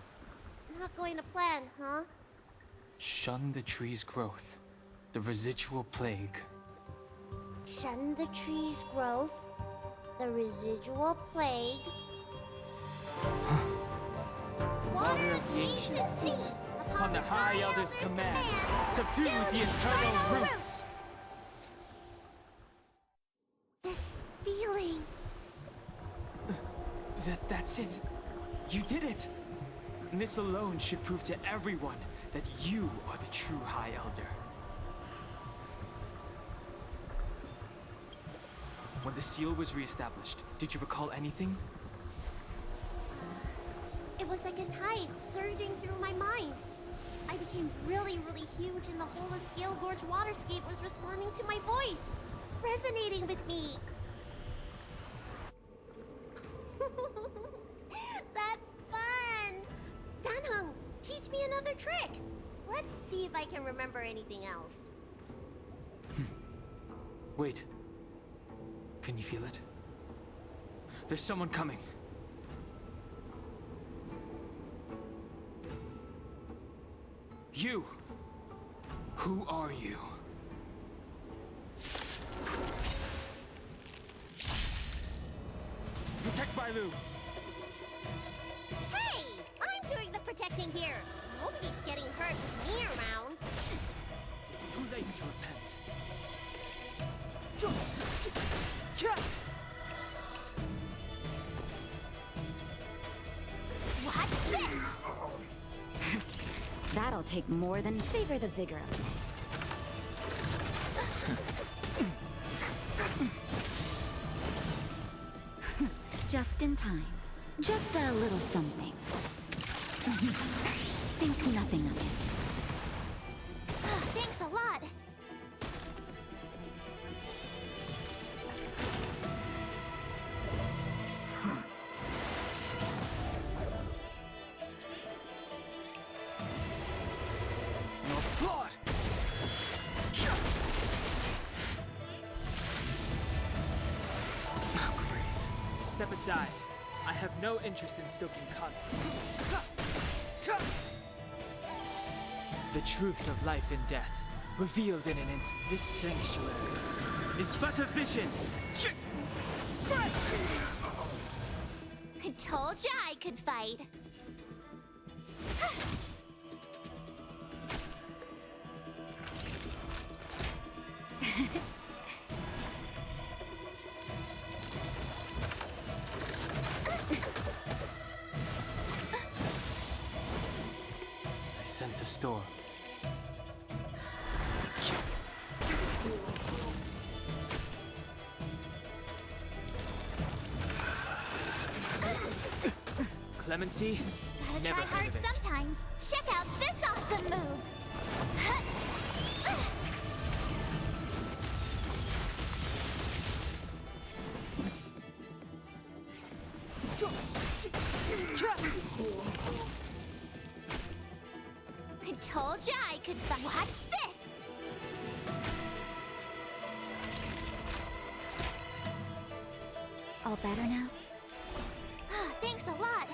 Not going to plan, huh? Shun the tree's growth, the residual plague. Shun the tree's growth, the residual plague. Water of the ancient sea. Upon the High Elder's command, subdue the eternal roots. This feeling. That's it. You did it. And this alone should prove to everyone that you are the true High Elder. When the seal was reestablished, did you recall anything? It was like a tide surging through my mind. I became really, really huge and the whole of Scale Gorge Waterscape was responding to my voice, resonating with me. That's fun! Danheng, teach me another trick. Let's see if I can remember anything else. Wait. Can you feel it? There's someone coming. You! Who are you? Protect Байлу! Hey! I'm doing the protecting here! Nobody's getting hurt with me around. It's too late to repent. Watch this! That'll take more than savor the vigor of it. Just in time. Just a little something. Think nothing of it. Thanks a lot. Step aside. I have no interest in stoking conflict. The truth of life and death, revealed in an instant. This sanctuary is but a vision. I told ya I could fight. I sense a storm. Clemency? Gotta Never try heard hard of it. sometimes. Check out this awesome move! I told ya I could watch this! All better now? Thanks a lot!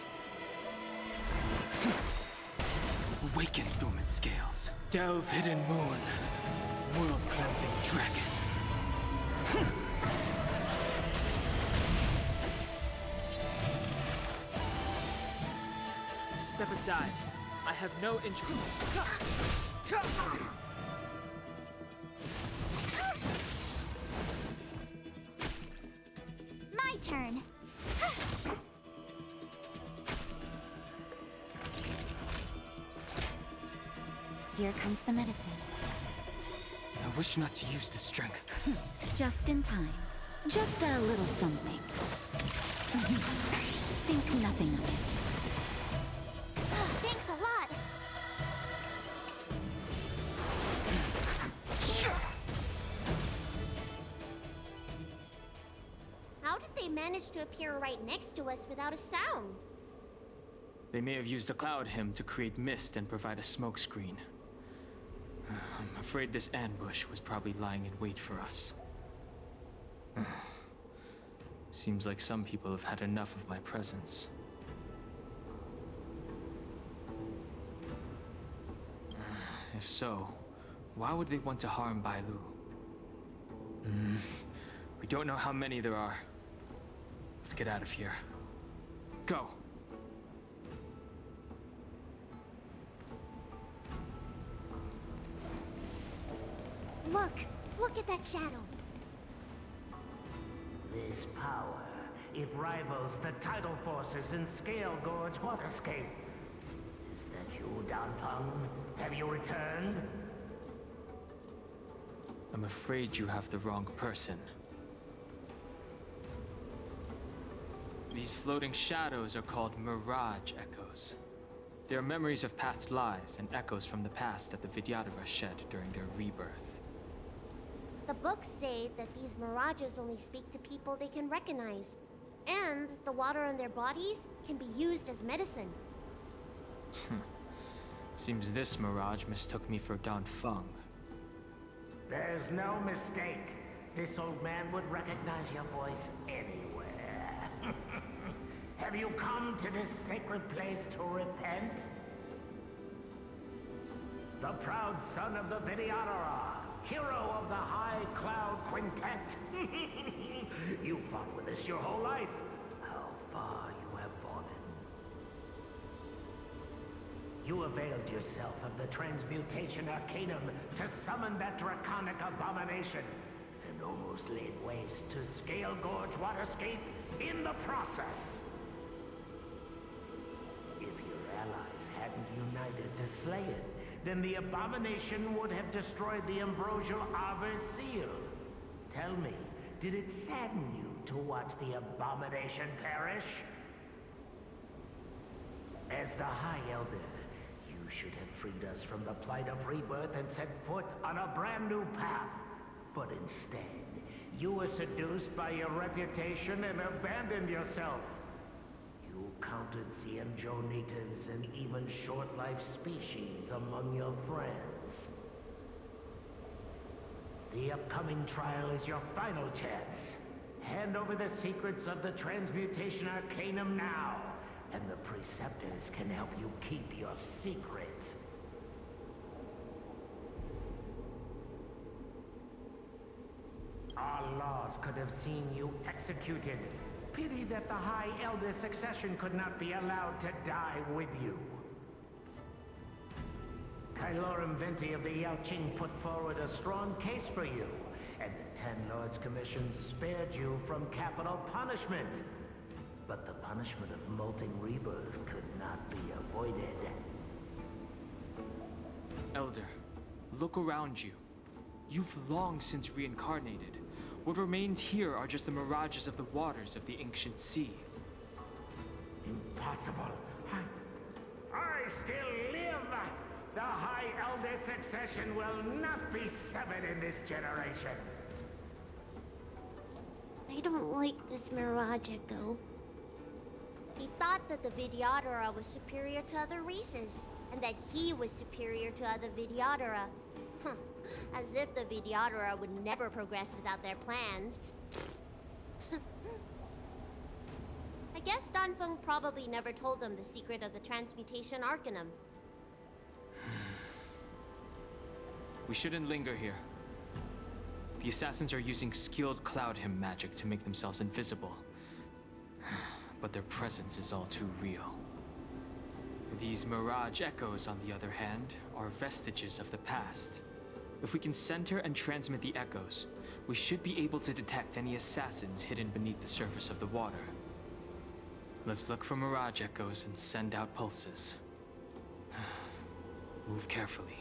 Awaken dormant scales. Delve hidden moon. World cleansing dragon. Step aside. I have no interest. My turn! Here comes the medicine. I wish not to use the strength. Just in time. Just a little something. Think nothing of it. Thanks a lot! How did they manage to appear right next to us without a sound? They may have used a cloud hymn to create mist and provide a smokescreen. I'm afraid this ambush was probably lying in wait for us. Seems like some people have had enough of my presence. If so, why would they want to harm Байлu? We don't know how many there are. Let's get out of here. Go! Look at that shadow. This power, it rivals the tidal forces in Scale Gorge Waterscape. Is that you, Danfeng? Have you returned? I'm afraid you have the wrong person. These floating shadows are called Mirage Echoes. They are memories of past lives and echoes from the past that the Vidyadhara shed during their rebirth. The books say that these mirages only speak to people they can recognize. And the water on their bodies can be used as medicine. Seems this mirage mistook me for Danfeng. There's no mistake. This old man would recognize your voice anywhere. Have you come to this sacred place to repent? The proud son of the Vidyadhara, hero of the High Cloud Quintet. You fought with us your whole life. How far you have fallen. You availed yourself of the Transmutation Arcanum to summon that draconic abomination, and almost laid waste to Scale Gorge Waterscape in the process. If your allies hadn't united to slay it, then the abomination would have destroyed the Ambrosial Arbor's seal. Tell me, did it sadden you to watch the abomination perish? As the High Elder, you should have freed us from the plight of rebirth and set foot on a brand new path. But instead, you were seduced by your reputation and abandoned yourself. You counted Xianjonitas and even short-life species among your friends. The upcoming trial is your final chance. Hand over the secrets of the Transmutation Arcanum now, and the Preceptors can help you keep your secrets. Our laws could have seen you executed. Pity that the High Elder succession could not be allowed to die with you. Kylorum Venti of the Yaoqing put forward a strong case for you, and the Ten Lords Commission spared you from capital punishment. But the punishment of molting rebirth could not be avoided. Elder, look around you. You've long since reincarnated. What remains here are just the mirages of the waters of the ancient sea. possible? I still live! The High Elder succession will not be severed in this generation. I don't like this Mirage Echo. He thought that the Vidyadhara was superior to other races, and that he was superior to other Vidyadhara. As if the Vidyadhara would never progress without their plans. I guess Danfeng probably never told them the secret of the transmutation arcanum. We shouldn't linger here. The assassins are using skilled cloud hymn magic to make themselves invisible. But their presence is all too real. These Mirage Echoes, on the other hand, are vestiges of the past. If we can center and transmit the echoes, we should be able to detect any assassins hidden beneath the surface of the water. Let's look for Mirage Echoes and send out pulses. Move carefully.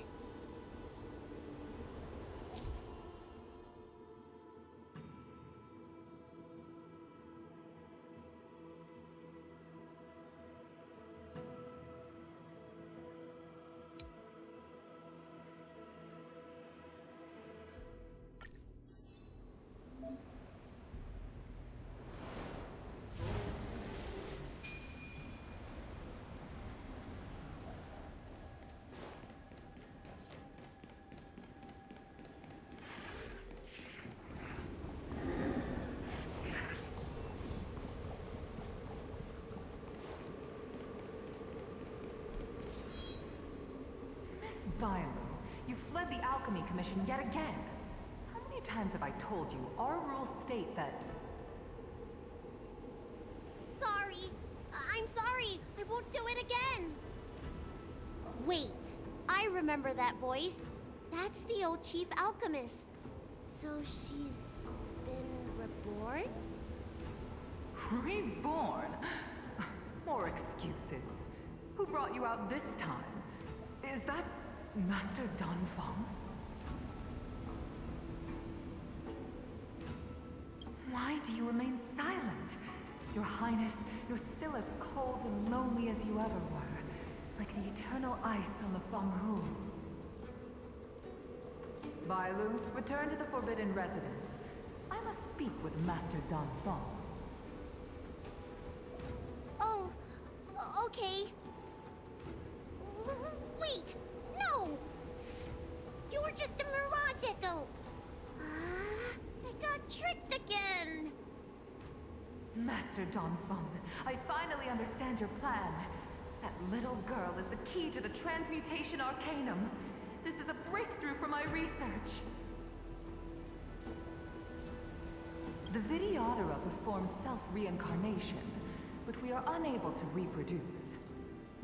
Байлu, you fled the Alchemy Commission yet again. How many times have I told you our rules state that... Sorry. I'm sorry. I won't do it again. Wait. I remember that voice. That's the old chief alchemist. So she's been reborn? Reborn? More excuses. Who brought you out this time? Is that Master Danfeng? Why do you remain silent? Your Highness, you're still as cold and lonely as you ever were, like the eternal ice on the Fanghu. Байлu, return to the Forbidden Residence. I must speak with Master Danfeng. Oh, okay. Wait! No! You were just a Mirage Echo! I got tricked again! Master Danfeng, I finally understand your plan. That little girl is the key to the transmutation arcanum. This is a breakthrough for my research. The Vidyadhara perform self-reincarnation, but we are unable to reproduce.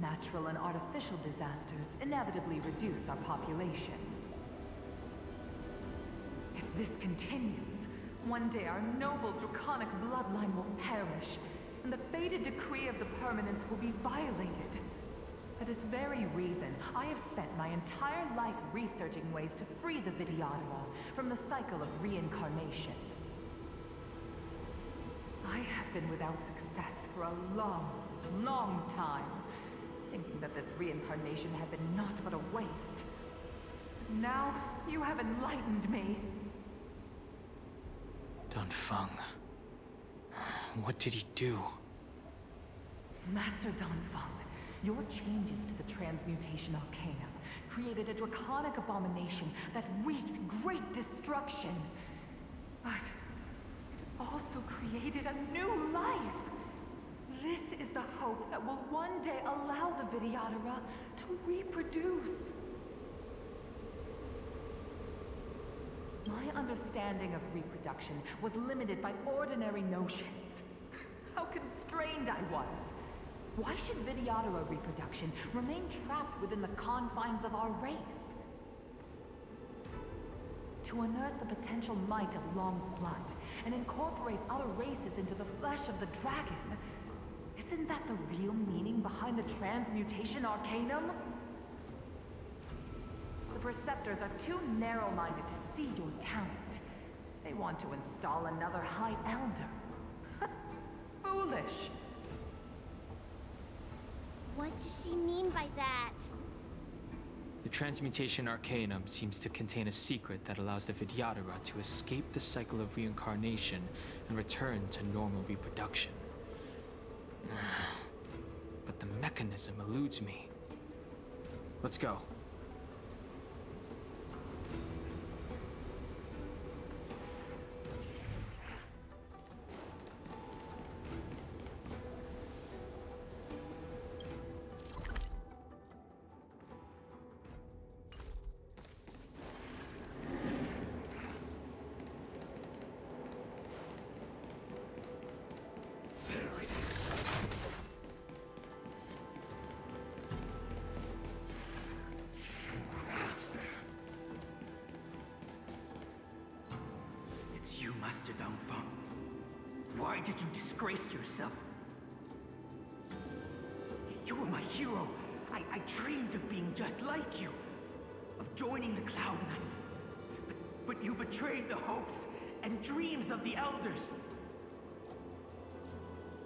Natural and artificial disasters inevitably reduce our population. If this continues, one day our noble draconic bloodline will perish, and the fated decree of the permanence will be violated. For this very reason, I have spent my entire life researching ways to free the Vidyadhara from the cycle of reincarnation. I have been without success for a long, long time, thinking that this reincarnation had been naught but a waste. But now, you have enlightened me. Danfeng. What did he do? Master Danfeng, your changes to the transmutation arcanum created a draconic abomination that wreaked great destruction. But it also created a new life. This is the hope that will one day allow the Vidyadhara to reproduce. My understanding of reproduction was limited by ordinary notions. How constrained I was. Why should Vidyadhara reproduction remain trapped within the confines of our race? To unearth the potential might of Long's blood and incorporate other races into the flesh of the dragon, isn't that the real meaning behind the transmutation arcanum? The Preceptors are too narrow-minded to see your talent. They want to install another High Elder. Foolish. What does she mean by that? The Transmutation Arcanum seems to contain a secret that allows the Vidyadhara to escape the cycle of reincarnation and return to normal reproduction. But the mechanism eludes me. Let's go. Master Dongfeng. Why did you disgrace yourself? You were my hero. I dreamed of being just like you, of joining the Cloud Knights. But you betrayed the hopes and dreams of the Elders.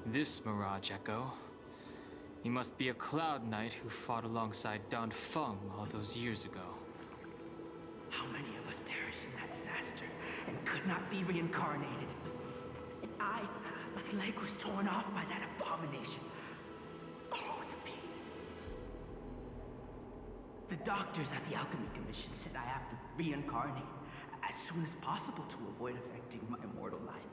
This Mirage Echo. He must be a Cloud Knight who fought alongside Dongfeng all those years ago. How many of us perished in that disaster and could not be reincarnated? And my leg was torn off by that abomination. Oh, the pain. The doctors at the Alchemy Commission said I have to reincarnate as soon as possible to avoid affecting my immortal life.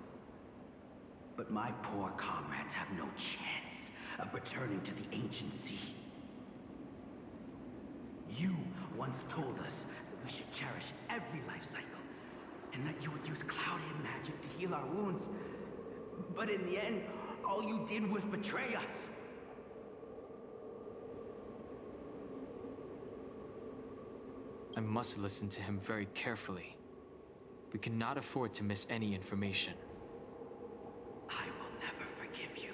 But my poor comrades have no chance of returning to the ancient sea. You once told us that we should cherish every life cycle, and that you would use cloud-hidden magic to heal our wounds. But in the end, all you did was betray us. I must listen to him very carefully. We cannot afford to miss any information. I will never forgive you.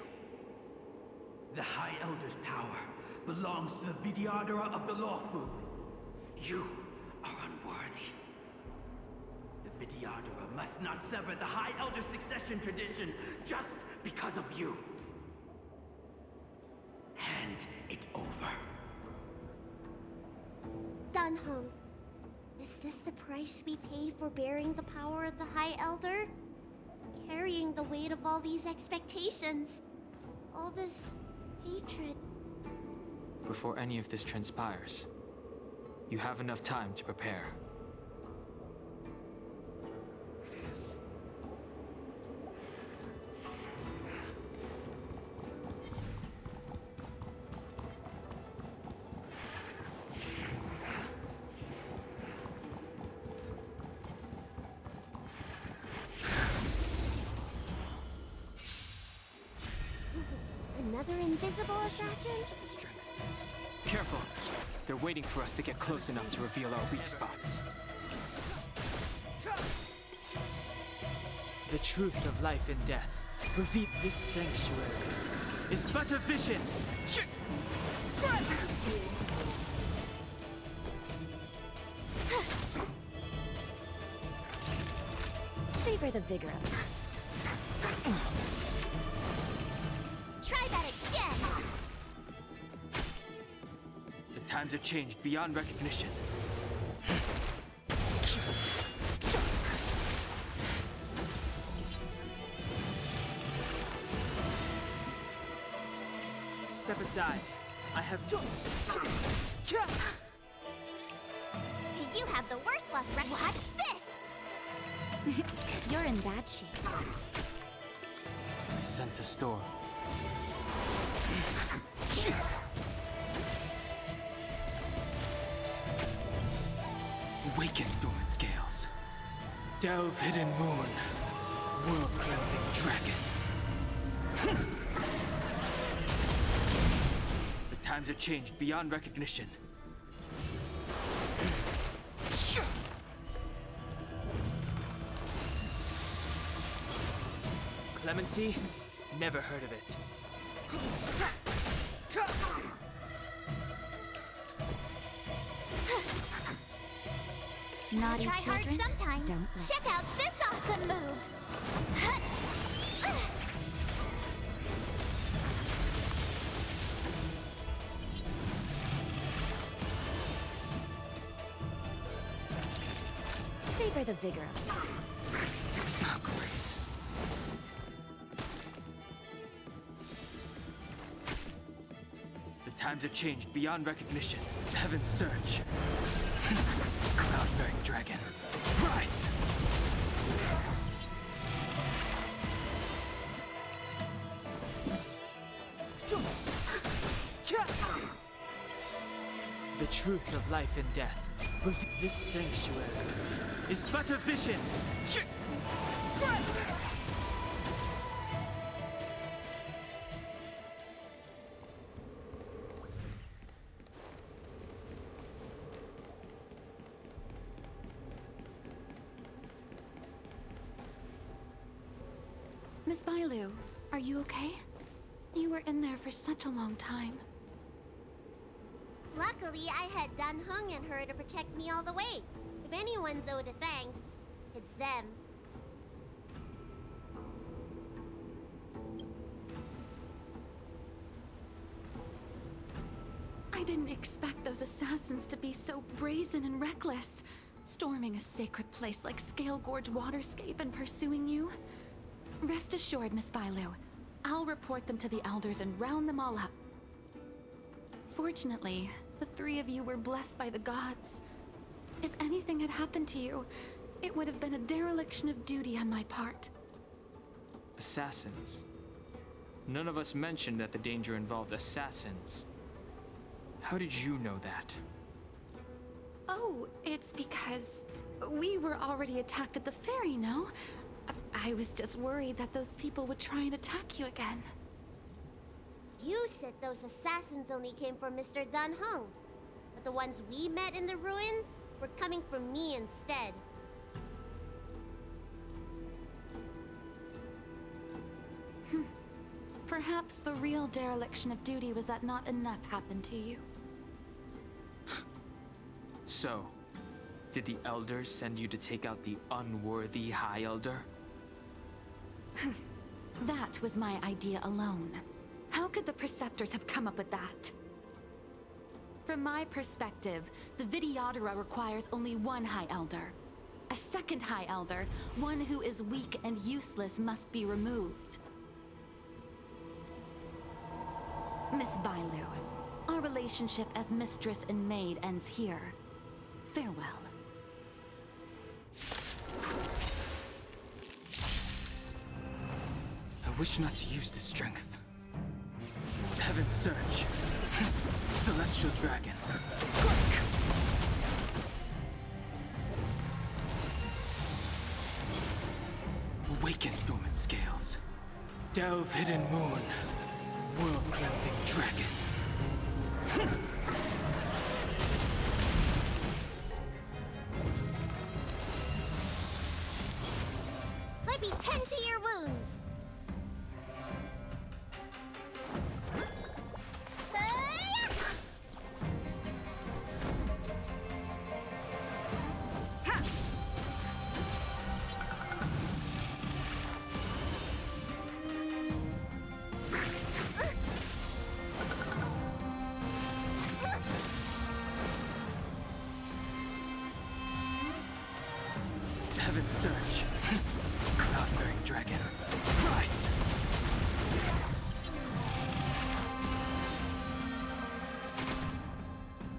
The High Elder's power belongs to the Vidyadhara of the Lawfu. You are unworthy. The Vidyadhara must not sever the High Elder's succession tradition just because of you. Hand it over. Dunhong, is this the price we pay for bearing the power of the High Elder? Carrying the weight of all these expectations. All this hatred. Before any of this transpires, you have enough time to prepare. Another invisible assassin? Careful! They're waiting for us to get close enough to reveal our weak spots. The truth of life and death, revealed this sanctuary, is but a vision! Savor the vigor of it. Try that again! The times have changed beyond recognition. Step aside. I have done. You have the worst luck, Red. Watch this! You're in bad shape. I sense a storm. Awaken, dormant scales. Delve, hidden moon. World-cleansing dragon. The times have changed beyond recognition. Clemency? Never heard of it. Naughty Try hard children, sometimes. don't check out this awesome move! Savor the vigor of it. Oh, great. The times have changed beyond recognition. Heaven's surge. Cloud-bearing dragon. Rise! The truth of life and death. This sanctuary is but a vision. Miss Байлу, are you okay? You were in there for such a long time. Luckily, I had Dunhung and her to protect me all the way. If anyone's owed a thanks, it's them. I didn't expect those assassins to be so brazen and reckless, storming a sacred place like Scale Gorge Waterscape and pursuing you. Rest assured, Miss Байлу, I'll report them to the elders and round them all up. Fortunately, the three of you were blessed by the gods. If anything had happened to you, it would have been a dereliction of duty on my part. Assassins. None of us mentioned that the danger involved assassins. How did you know that? Oh, it's because we were already attacked at the ferry, no? I was just worried that those people would try and attack you again. You said those assassins only came from Mr. Dunhung, but the ones we met in the ruins were coming from me instead. Perhaps the real dereliction of duty was that not enough happened to you. So, did the elders send you to take out the unworthy High Elder? That was my idea alone. How could the Preceptors have come up with that? From my perspective, the Videodora requires only one High Elder. A second High Elder, one who is weak and useless, must be removed. Miss Байлу, our relationship as mistress and maid ends here. Farewell. I wish not to use this strength. Heaven's surge. Celestial dragon. Quick! Awaken dormant scales. Delve hidden moon. World cleansing dragon. Let me tend to your wounds. Heaven's surge. Cloud-bearing dragon. Rise!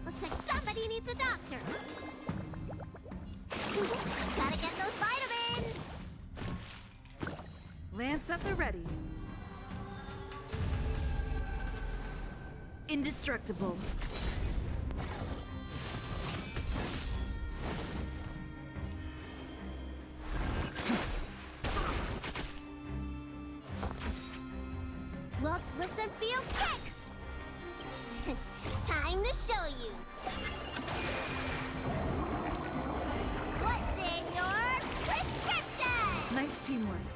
Looks like somebody needs a doctor. Gotta get those vitamins! Lance at the ready. Indestructible. Look, listen, feel, kick! Time to show you! What's in your prescription? Nice teamwork.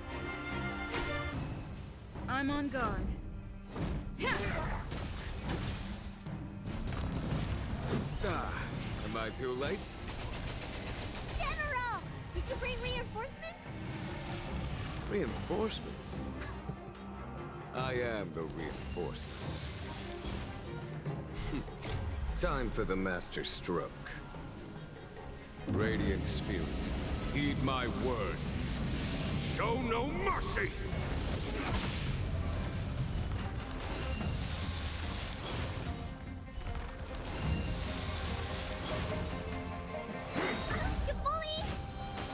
I'm on guard. Am I too late? General! Did you bring reinforcements? Reinforcements? I am the reinforcements. Time for the master stroke. Radiant Spirit, heed my word. Show no mercy!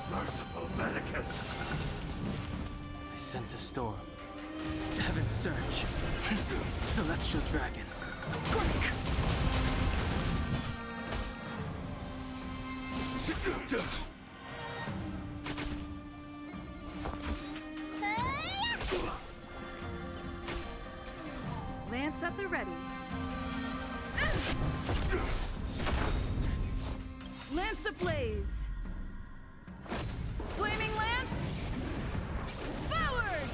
Merciful Medicus! I sense a storm. Heaven's surge. Celestial dragon. Break! Lance at the ready. Lance ablaze. Flaming lance. Forward!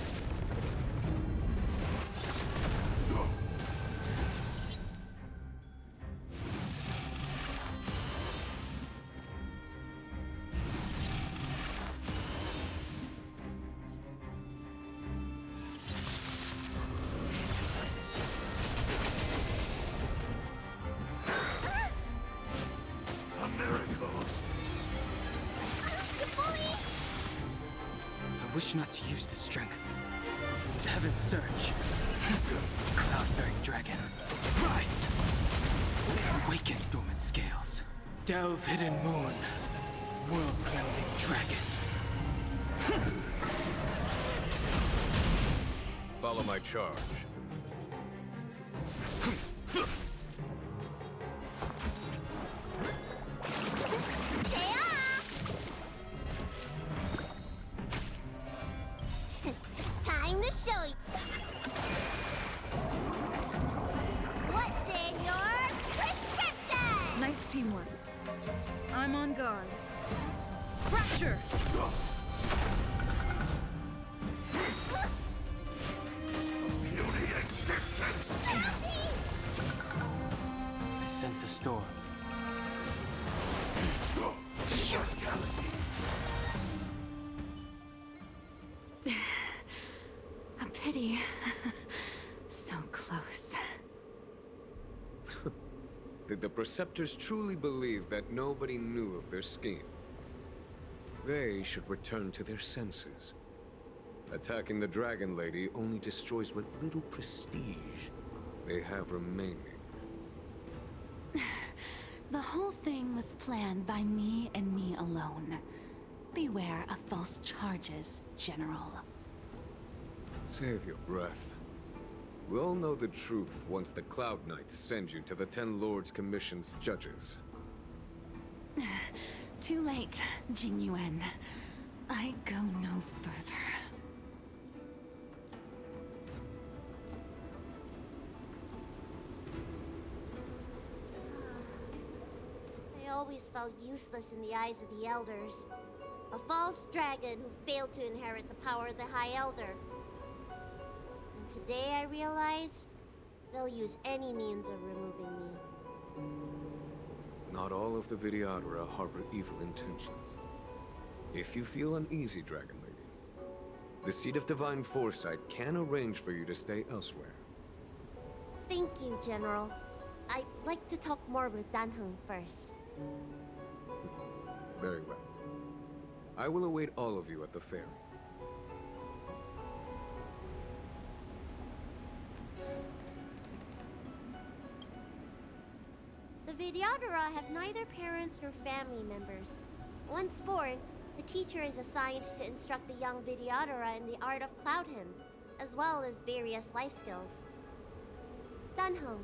I wish not to use the strength. Heaven's surge. Cloud-bearing dragon. Rise! Awaken dormant scales. Delve hidden moon. World-cleansing dragon. Follow my charge. Time to show you. What's in your prescription? Nice teamwork. I'm on guard. Fracture! Puny existence! I sense a storm. A pity. So close. Did the Preceptors truly believe that nobody knew of their scheme? They should return to their senses. Attacking the Dragon Lady only destroys what little prestige they have remaining. The whole thing was planned by me and me alone. Beware of false charges, General. Save your breath. We'll know the truth once the Cloud Knights send you to the Ten Lords Commission's judges. Too late, Jing Yuan. I go no further. I always felt useless in the eyes of the Elders. A false dragon who failed to inherit the power of the High Elder. And today I realized they'll use any means of removing me. Not all of the Vidyadhara harbor evil intentions. If you feel uneasy, Dragon Lady, the Seat of Divine Foresight can arrange for you to stay elsewhere. Thank you, General. I'd like to talk more with Danheng first. Very well. I will await all of you at the ferry. The Vidyadhara have neither parents nor family members. Once born, the teacher is assigned to instruct the young Vidyadhara in the art of Cloud Hymn, as well as various life skills. Danheng,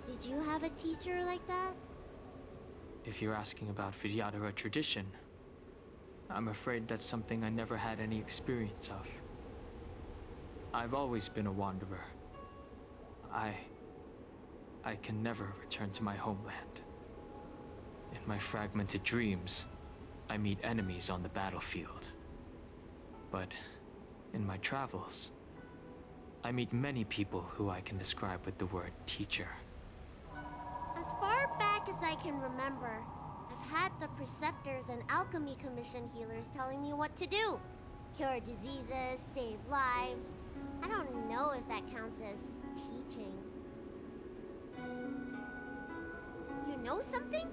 did you have a teacher like that? If you're asking about Vidyadhara tradition, I'm afraid that's something I never had any experience of. I've always been a wanderer. I can never return to my homeland. In my fragmented dreams, I meet enemies on the battlefield. But in my travels, I meet many people who I can describe with the word teacher. As far back as I can remember, I've had the Preceptors and Alchemy Commission healers telling me what to do. Cure diseases, save lives. I don't know if that counts as teaching. You know something?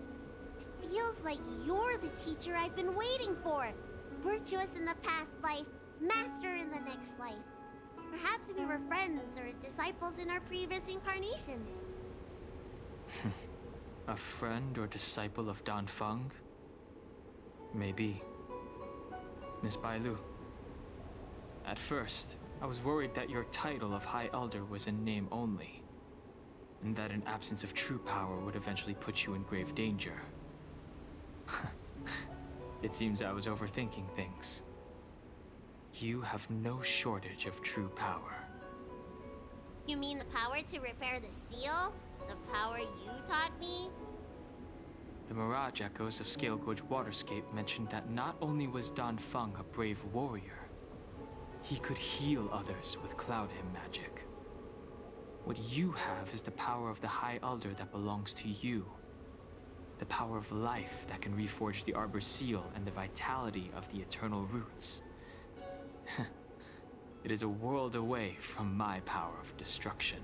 It feels like you're the teacher I've been waiting for. Virtuous in the past life, master in the next life. Perhaps we were friends or disciples in our previous incarnations. A friend or disciple of Dan Feng? Maybe. Miss Байлу. At first, I was worried that your title of High Elder was in name only, and that an absence of true power would eventually put you in grave danger. It seems I was overthinking things. You have no shortage of true power. You mean the power to repair the seal? The power you taught me? The Mirage Echoes of Scale Gorge Waterscape mentioned that not only was Dan Feng a brave warrior, he could heal others with Cloud Hymn magic. What you have is the power of the High Elder that belongs to you. The power of life that can reforge the Arbor Seal and the vitality of the Eternal Roots. It is a world away from my power of destruction.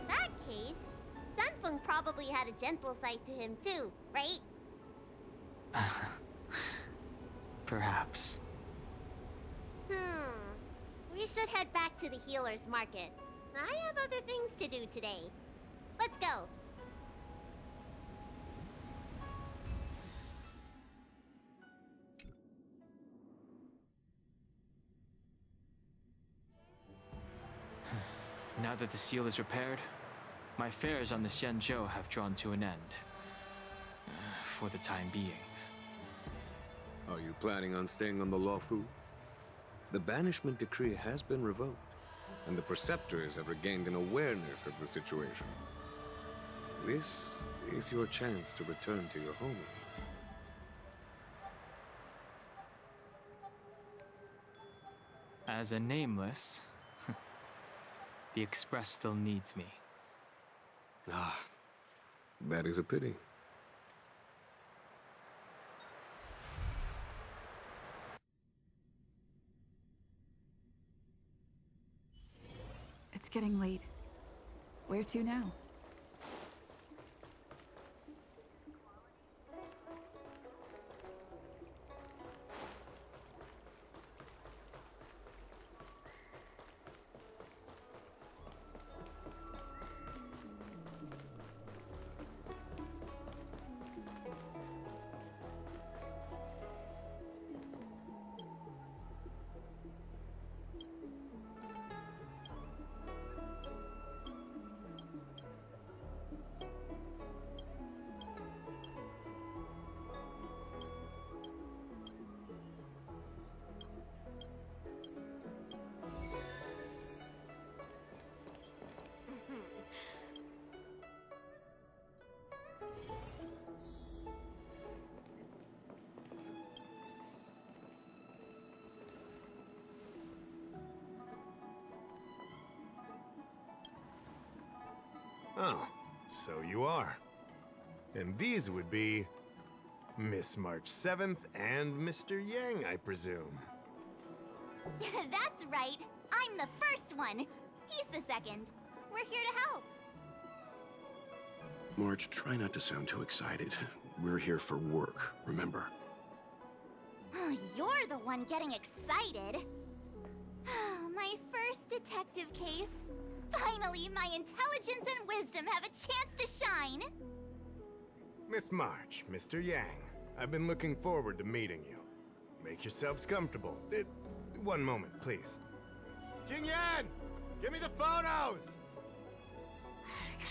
In that case, Danfeng probably had a gentle side to him too, right? Perhaps. We should head back to the healer's market. I have other things to do today. Let's go. Now that the seal is repaired, my affairs on the Xianzhou have drawn to an end. For the time being. Are you planning on staying on the Luofu? The banishment decree has been revoked, and the preceptors have regained an awareness of the situation. This is your chance to return to your home. As a nameless, the Express still needs me. Ah, that is a pity. It's getting late. Where to now? Oh, so you are. And these would be Miss March 7th and Mr. Yang, I presume. That's right. I'm the first one. He's the second. We're here to help. March, try not to sound too excited. We're here for work, remember? You're the one getting excited. My first detective case. Finally, my intelligence and wisdom have a chance to shine. Miss March, Mr. Yang, I've been looking forward to meeting you. Make yourselves comfortable. One moment, please. Jingyan! Give me the photos!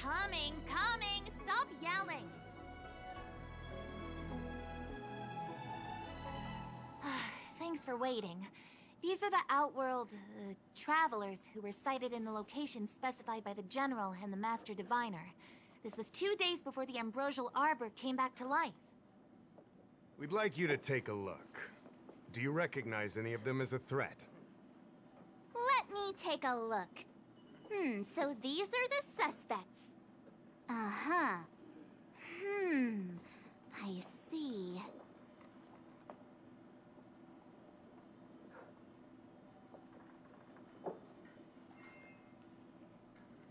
Coming, coming! Stop yelling! Thanks for waiting. These are the Outworld, travelers who were sighted in the location specified by the General and the Master Diviner. This was 2 days before the Ambrosial Arbor came back to life. We'd like you to take a look. Do you recognize any of them as a threat? Let me take a look. So these are the suspects. Uh-huh. I see.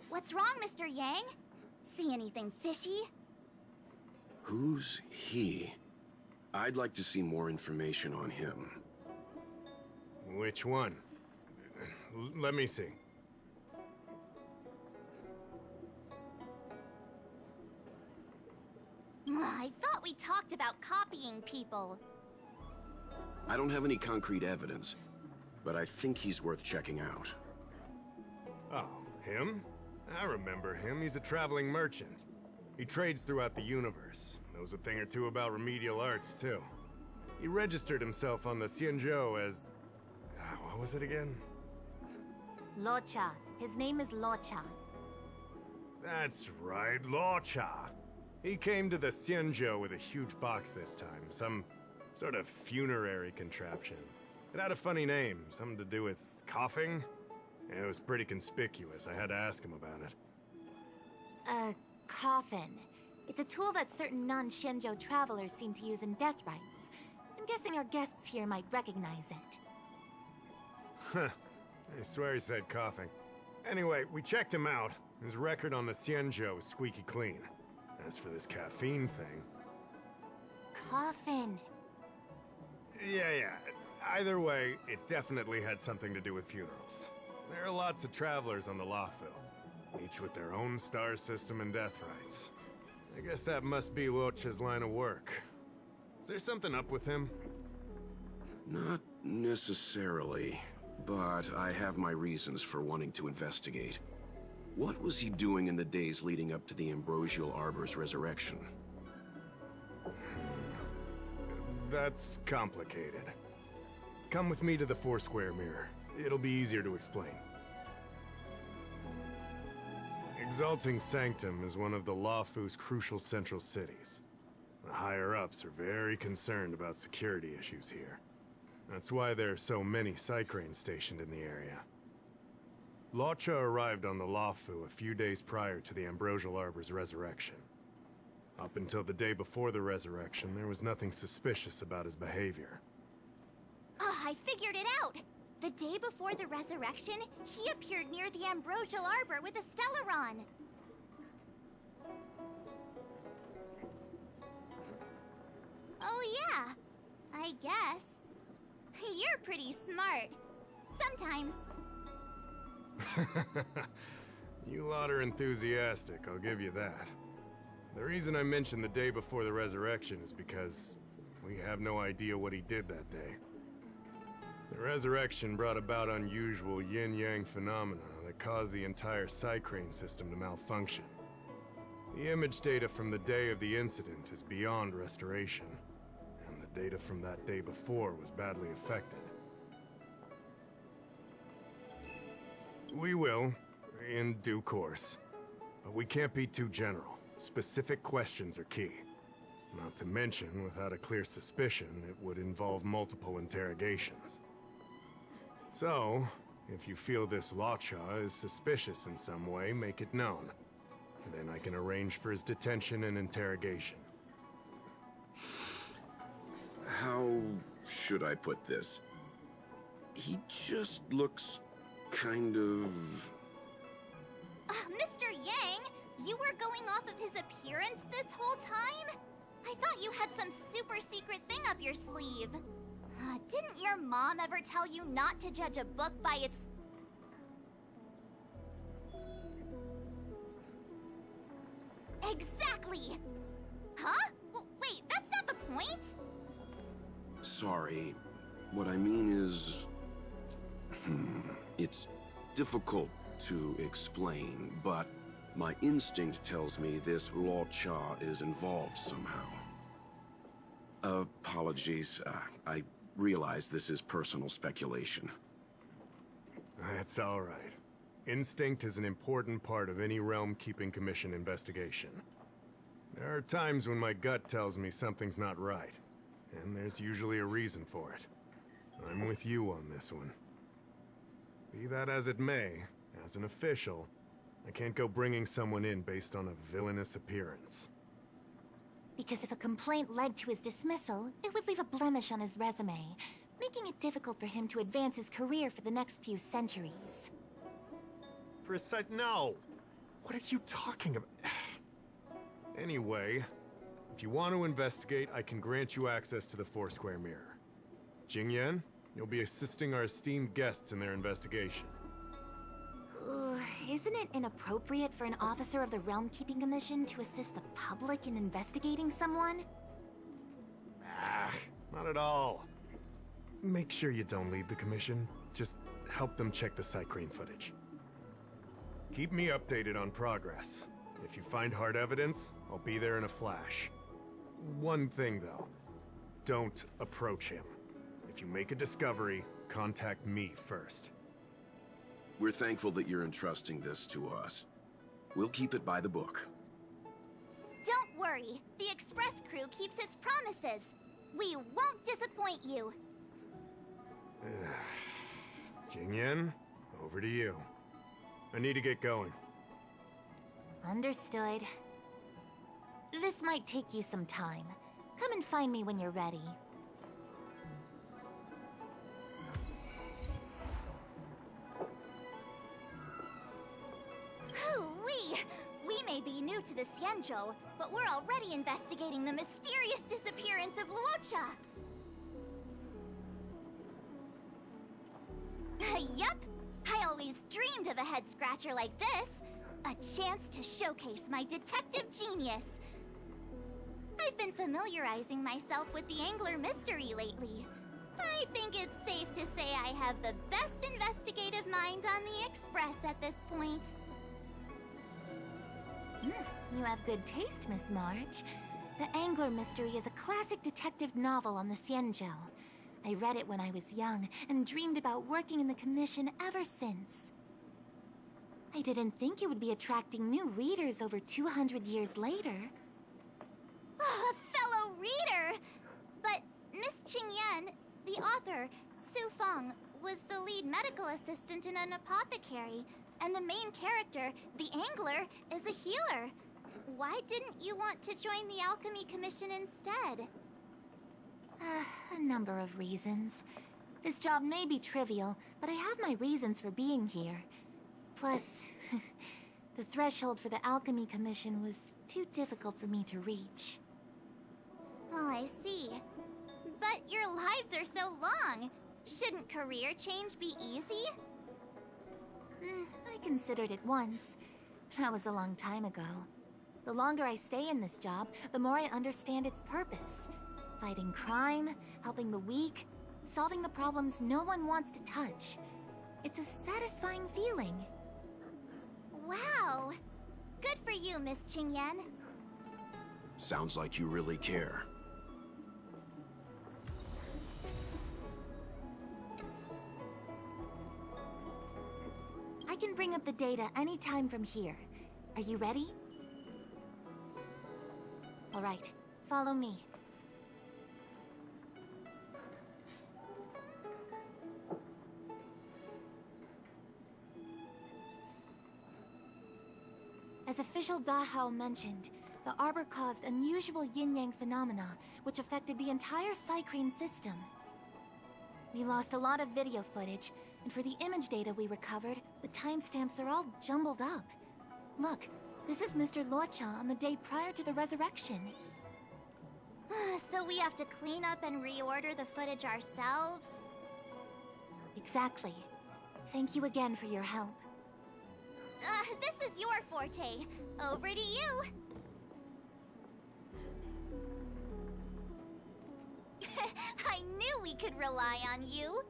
What's wrong, Mr. Yang? See anything fishy? Who's he? I'd like to see more information on him. Which one? Let me see. I thought we talked about copying people. I don't have any concrete evidence, but I think he's worth checking out. Oh, him? I remember him. He's a traveling merchant. He trades throughout the universe. Knows a thing or two about remedial arts, too. He registered himself on the Xianzhou as... what was it again? Locci. His name is Locci. That's right, Locci. He came to the Xianzhou with a huge box this time. Some sort of funerary contraption. It had a funny name. Something to do with coughing? It was pretty conspicuous. I had to ask him about it. A coffin. It's a tool that certain non-Xianzhou travelers seem to use in death rites. I'm guessing our guests here might recognize it. Huh. I swear he said coughing. Anyway, we checked him out. His record on the Xianzhou is squeaky clean. As for this caffeine thing... Coffin. Yeah. Either way, it definitely had something to do with funerals. There are lots of travelers on the Luofu, each with their own star system and death rites. I guess that must be Loci's line of work. Is there something up with him? Not necessarily, but I have my reasons for wanting to investigate. What was he doing in the days leading up to the Ambrosial Arbor's resurrection? That's complicated. Come with me to the Foursquare Mirror. It'll be easier to explain. Exalting Sanctum is one of the Luofu's crucial central cities. The higher-ups are very concerned about security issues here. That's why there are so many Psycranes stationed in the area. Locci arrived on the Luofu a few days prior to the Ambrosial Arbor's resurrection. Up until the day before the resurrection, there was nothing suspicious about his behavior. I figured it out! The day before the resurrection, he appeared near the Ambrosial Arbor with a Stellaron. Oh yeah, I guess. You're pretty smart. Sometimes. You lot are enthusiastic, I'll give you that. The reason I mentioned the day before the resurrection is because we have no idea what he did that day. The resurrection brought about unusual yin-yang phenomena that caused the entire Psycrane system to malfunction. The image data from the day of the incident is beyond restoration, and the data from that day before was badly affected. We will, in due course. But we can't be too general. Specific questions are key. Not to mention, without a clear suspicion, it would involve multiple interrogations. So, if you feel this Locci is suspicious in some way, make it known. Then I can arrange for his detention and interrogation. How should I put this? He just looks kind of... Mr. Yang, you were going off of his appearance this whole time? I thought you had some super secret thing up your sleeve. Didn't your mom ever tell you not to judge a book by its... Exactly! Huh? Well, wait, that's not the point! Sorry. What I mean is... It's difficult to explain, but my instinct tells me this Locci is involved somehow. Apologies. I realize this is personal speculation. That's all right. Instinct is an important part of any Realm Keeping Commission investigation. There are times when my gut tells me something's not right, and there's usually a reason for it. I'm with you on this one. Be that as it may, as an official, I can't go bringing someone in based on a villainous appearance. Because if a complaint led to his dismissal, it would leave a blemish on his resume, making it difficult for him to advance his career for the next few centuries. No! What are you talking about? Anyway, If you want to investigate, I can grant you access to the Foursquare Mirror. Jingyan, you'll be assisting our esteemed guests in their investigation. Isn't it inappropriate for an officer of the Realm Keeping Commission to assist the public in investigating someone? Not at all. Make sure you don't leave the commission. Just help them check the Cycrene footage. Keep me updated on progress. If you find hard evidence, I'll be there in a flash. One thing, though. Don't approach him. If you make a discovery, contact me first. We're thankful that you're entrusting this to us. We'll keep it by the book. Don't worry. The Express crew keeps its promises. We won't disappoint you. Jingyan, over to you. I need to get going. Understood. This might take you some time. Come and find me when you're ready. Hoo-wee! We may be new to the Xianzhou, but we're already investigating the mysterious disappearance of Luocha. Yup! I always dreamed of a head-scratcher like this. A chance to showcase my detective genius. I've been familiarizing myself with the Angler mystery lately. I think it's safe to say I have the best investigative mind on the Express at this point. You have good taste, Miss March. The Angler Mystery is a classic detective novel on the Xianzhou. I read it when I was young and dreamed about working in the commission ever since. I didn't think it would be attracting new readers over 200 years later. A fellow reader! But Miss Qingyan, the author, Su Feng, was the lead medical assistant in an apothecary, and the main character, the Angler, is a healer. Why didn't you want to join the Alchemy Commission instead? A number of reasons. This job may be trivial, but I have my reasons for being here. Plus, the threshold for the Alchemy Commission was too difficult for me to reach. Oh, I see. But your lives are so long. Shouldn't career change be easy? I considered it once. That was a long time ago. The longer I stay in this job, the more I understand its purpose. Fighting crime, helping the weak, solving the problems no one wants to touch. It's a satisfying feeling. Wow! Good for you, Miss Qingyan. Sounds like you really care. I can bring up the data anytime from here. Are you ready? All right, follow me. As official Dahao mentioned, the Arbor caused unusual yin-yang phenomena, which affected the entire Cycrene system. We lost a lot of video footage, and for the image data we recovered, the timestamps are all jumbled up. Look, this is Mr. Luocha on the day prior to the resurrection. So we have to clean up and reorder the footage ourselves? Exactly. Thank you again for your help. This is your forte. Over to you. I knew we could rely on you.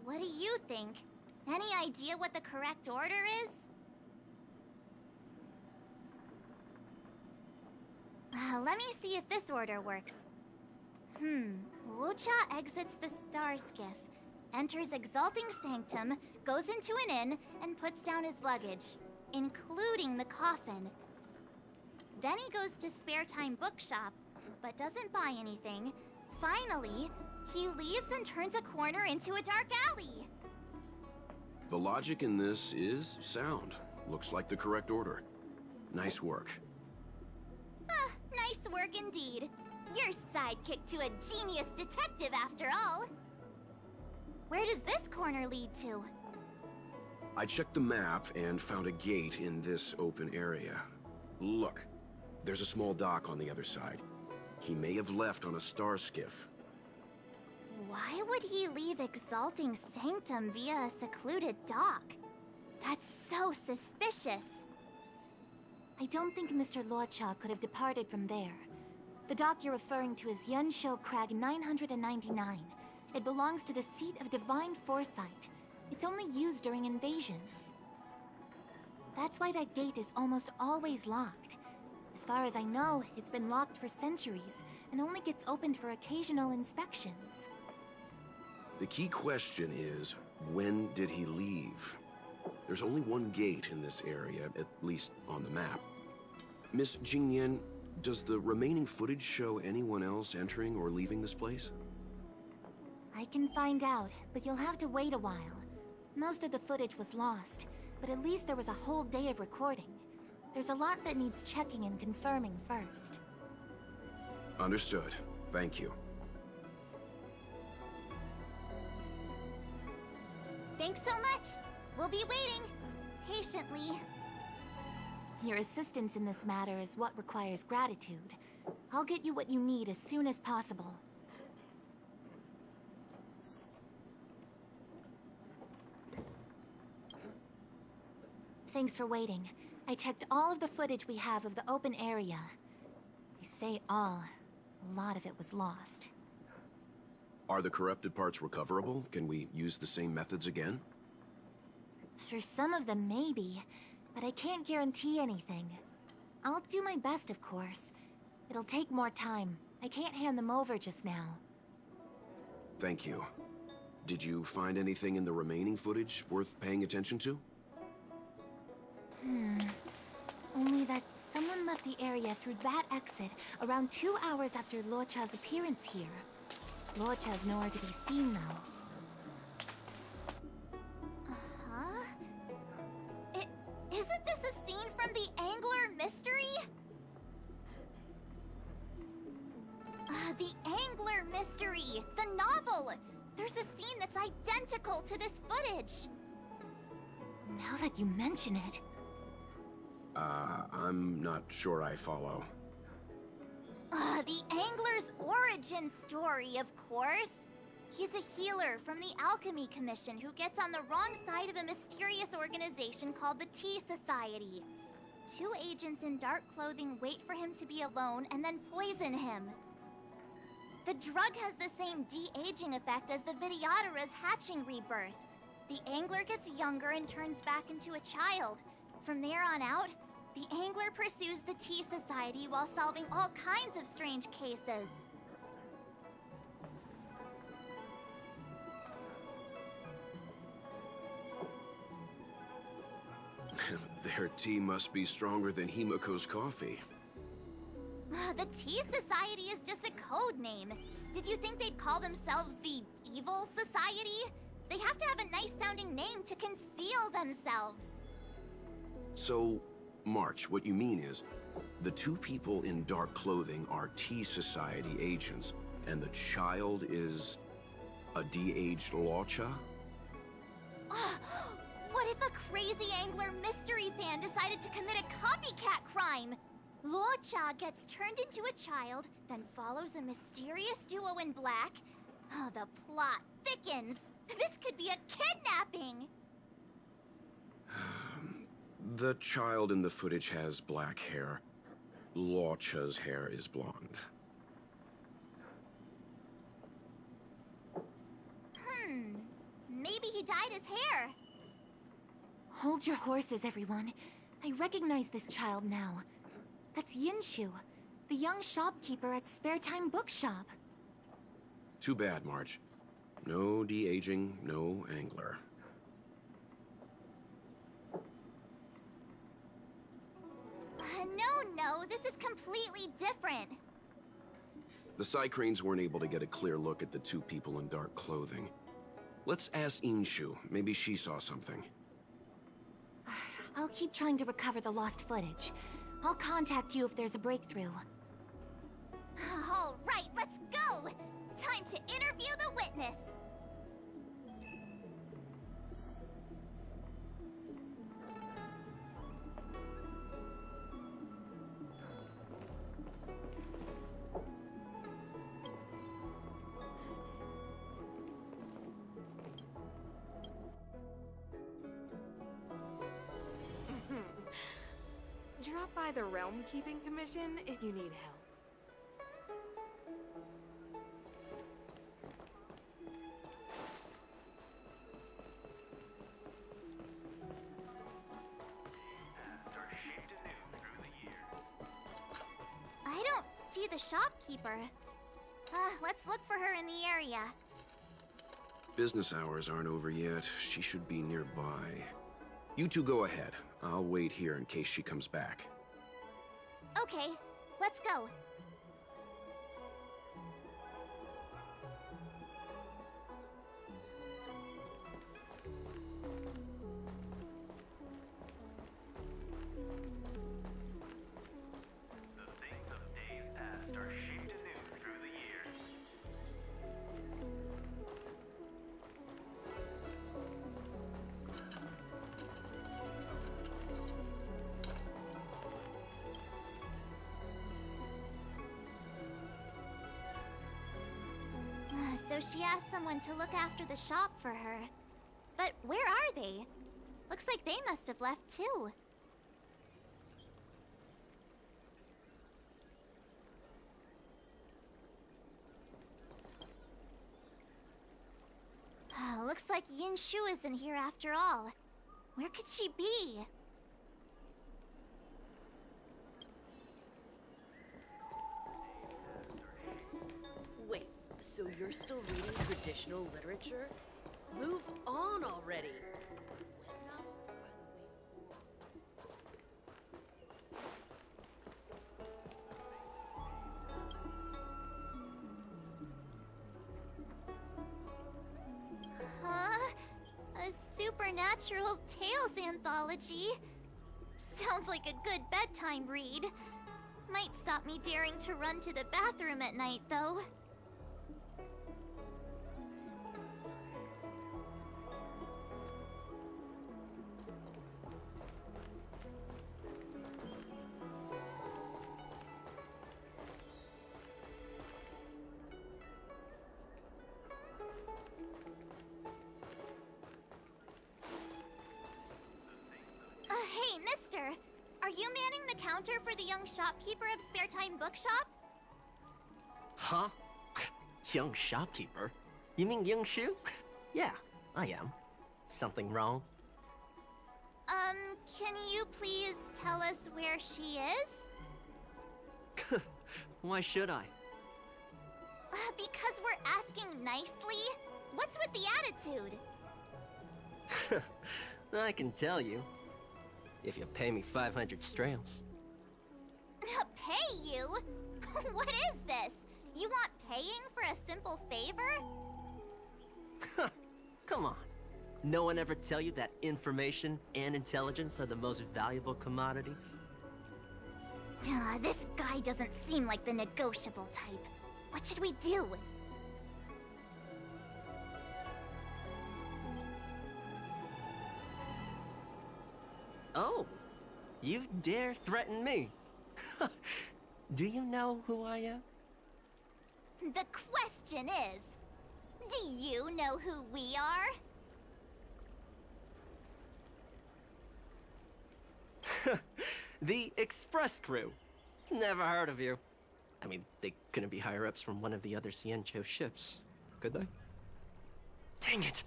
What do you think? Any idea what the correct order is? Let me see if this order works. Luocha exits the Star Skiff, enters Exalting Sanctum, goes into an inn, and puts down his luggage, including the coffin. Then he goes to Spare Time Bookshop, but doesn't buy anything. Finally, he leaves and turns a corner into a dark alley. The logic in this is sound. Looks like the correct order. Nice work. Nice work indeed. You're sidekick to a genius detective after all. Where does this corner lead to? I checked the map and found a gate in this open area. Look, there's a small dock on the other side. He may have left on a star skiff. Why would he leave Exalting Sanctum via a secluded dock? That's so suspicious. I don't think Mr. Lorcha could have departed from there. The dock you're referring to is Yunsho Crag 999. It belongs to the seat of Divine Foresight. It's only used during invasions. That's why that gate is almost always locked. As far as I know, it's been locked for centuries, and only gets opened for occasional inspections. The key question is, when did he leave? There's only one gate in this area, at least on the map. Miss Jingyan, does the remaining footage show anyone else entering or leaving this place? I can find out, but you'll have to wait a while. Most of the footage was lost, but at least there was a whole day of recording. There's a lot that needs checking and confirming first. Understood. Thank you. Thanks so much! We'll be waiting, patiently. Your assistance in this matter is what requires gratitude. I'll get you what you need as soon as possible. Thanks for waiting. I checked all of the footage we have of the open area. I say all. A lot of it was lost. Are the corrupted parts recoverable? Can we use the same methods again? For some of them, maybe. But I can't guarantee anything. I'll do my best, of course. It'll take more time. I can't hand them over just now. Thank you. Did you find anything in the remaining footage worth paying attention to? Only that someone left the area through that exit around 2 hours after Lorcha's appearance here. Lorcha's nowhere to be seen, though. Isn't this a scene from the Angler Mystery? The Angler Mystery! The novel! There's a scene that's identical to this footage! Now that you mention it... I'm not sure I follow. The Angler's origin story, of course! He's a healer from the Alchemy Commission who gets on the wrong side of a mysterious organization called the Tea Society. 2 agents in dark clothing wait for him to be alone and then poison him. The drug has the same de-aging effect as the Vidyadhara's hatching rebirth. The Angler gets younger and turns back into a child. From there on out, the Angler pursues the Tea Society while solving all kinds of strange cases. Their tea must be stronger than Himiko's coffee. The Tea Society is just a code name. Did you think they'd call themselves the Evil Society? They have to have a nice-sounding name to conceal themselves. So, March, what you mean is, the 2 people in dark clothing are Tea Society agents, and the child is a de-aged Lorcha? What if a crazy Angler mystery fan decided to commit a copycat crime? Lorcha gets turned into a child, then follows a mysterious duo in black. Oh, the plot thickens. This could be a kidnapping! The child in the footage has black hair. Lorcha's hair is blonde. Maybe he dyed his hair. Hold your horses, everyone. I recognize this child now. That's Yinshu, the young shopkeeper at Spare Time Bookshop. Too bad, March. No de-aging, no Angler. No, this is completely different. The Cycranes weren't able to get a clear look at the two people in dark clothing. Let's ask Inshu. Maybe she saw something. I'll keep trying to recover the lost footage. I'll contact you if there's a breakthrough. All right, let's go! Time to interview the witness! Drop by the Realm Keeping Commission if you need help. I don't see the shopkeeper. Let's look for her in the area. Business hours aren't over yet. She should be nearby. You two go ahead. I'll wait here in case she comes back. Okay, let's go. So she asked someone to look after the shop for her. But where are they? Looks like they must have left too. Looks like Yin Shu isn't here after all. Where could she be? Wait, so you're still reading traditional literature? Move on already! Huh? A supernatural tales anthology? Sounds like a good bedtime read. Might stop me daring to run to the bathroom at night, though. Hey, mister! Are you manning the counter for the young shopkeeper of Spare Time Bookshop? Huh? Young shopkeeper? You mean Young Shu? Yeah, I am. Something wrong? Can you please tell us where she is? Why should I? Because we're asking nicely? What's with the attitude? I can tell you. If you pay me 500 strails. Pay you? What is this? You want paying for a simple favor? Come on. No one ever tell you that information and intelligence are the most valuable commodities? This guy doesn't seem like the negotiable type. What should we do? Oh, you dare threaten me? Do you know who I am? The question is, do you know who we are? The Express Crew. Never heard of you. I mean, they couldn't be higher-ups from one of the other Ciencho ships, could they? Dang it!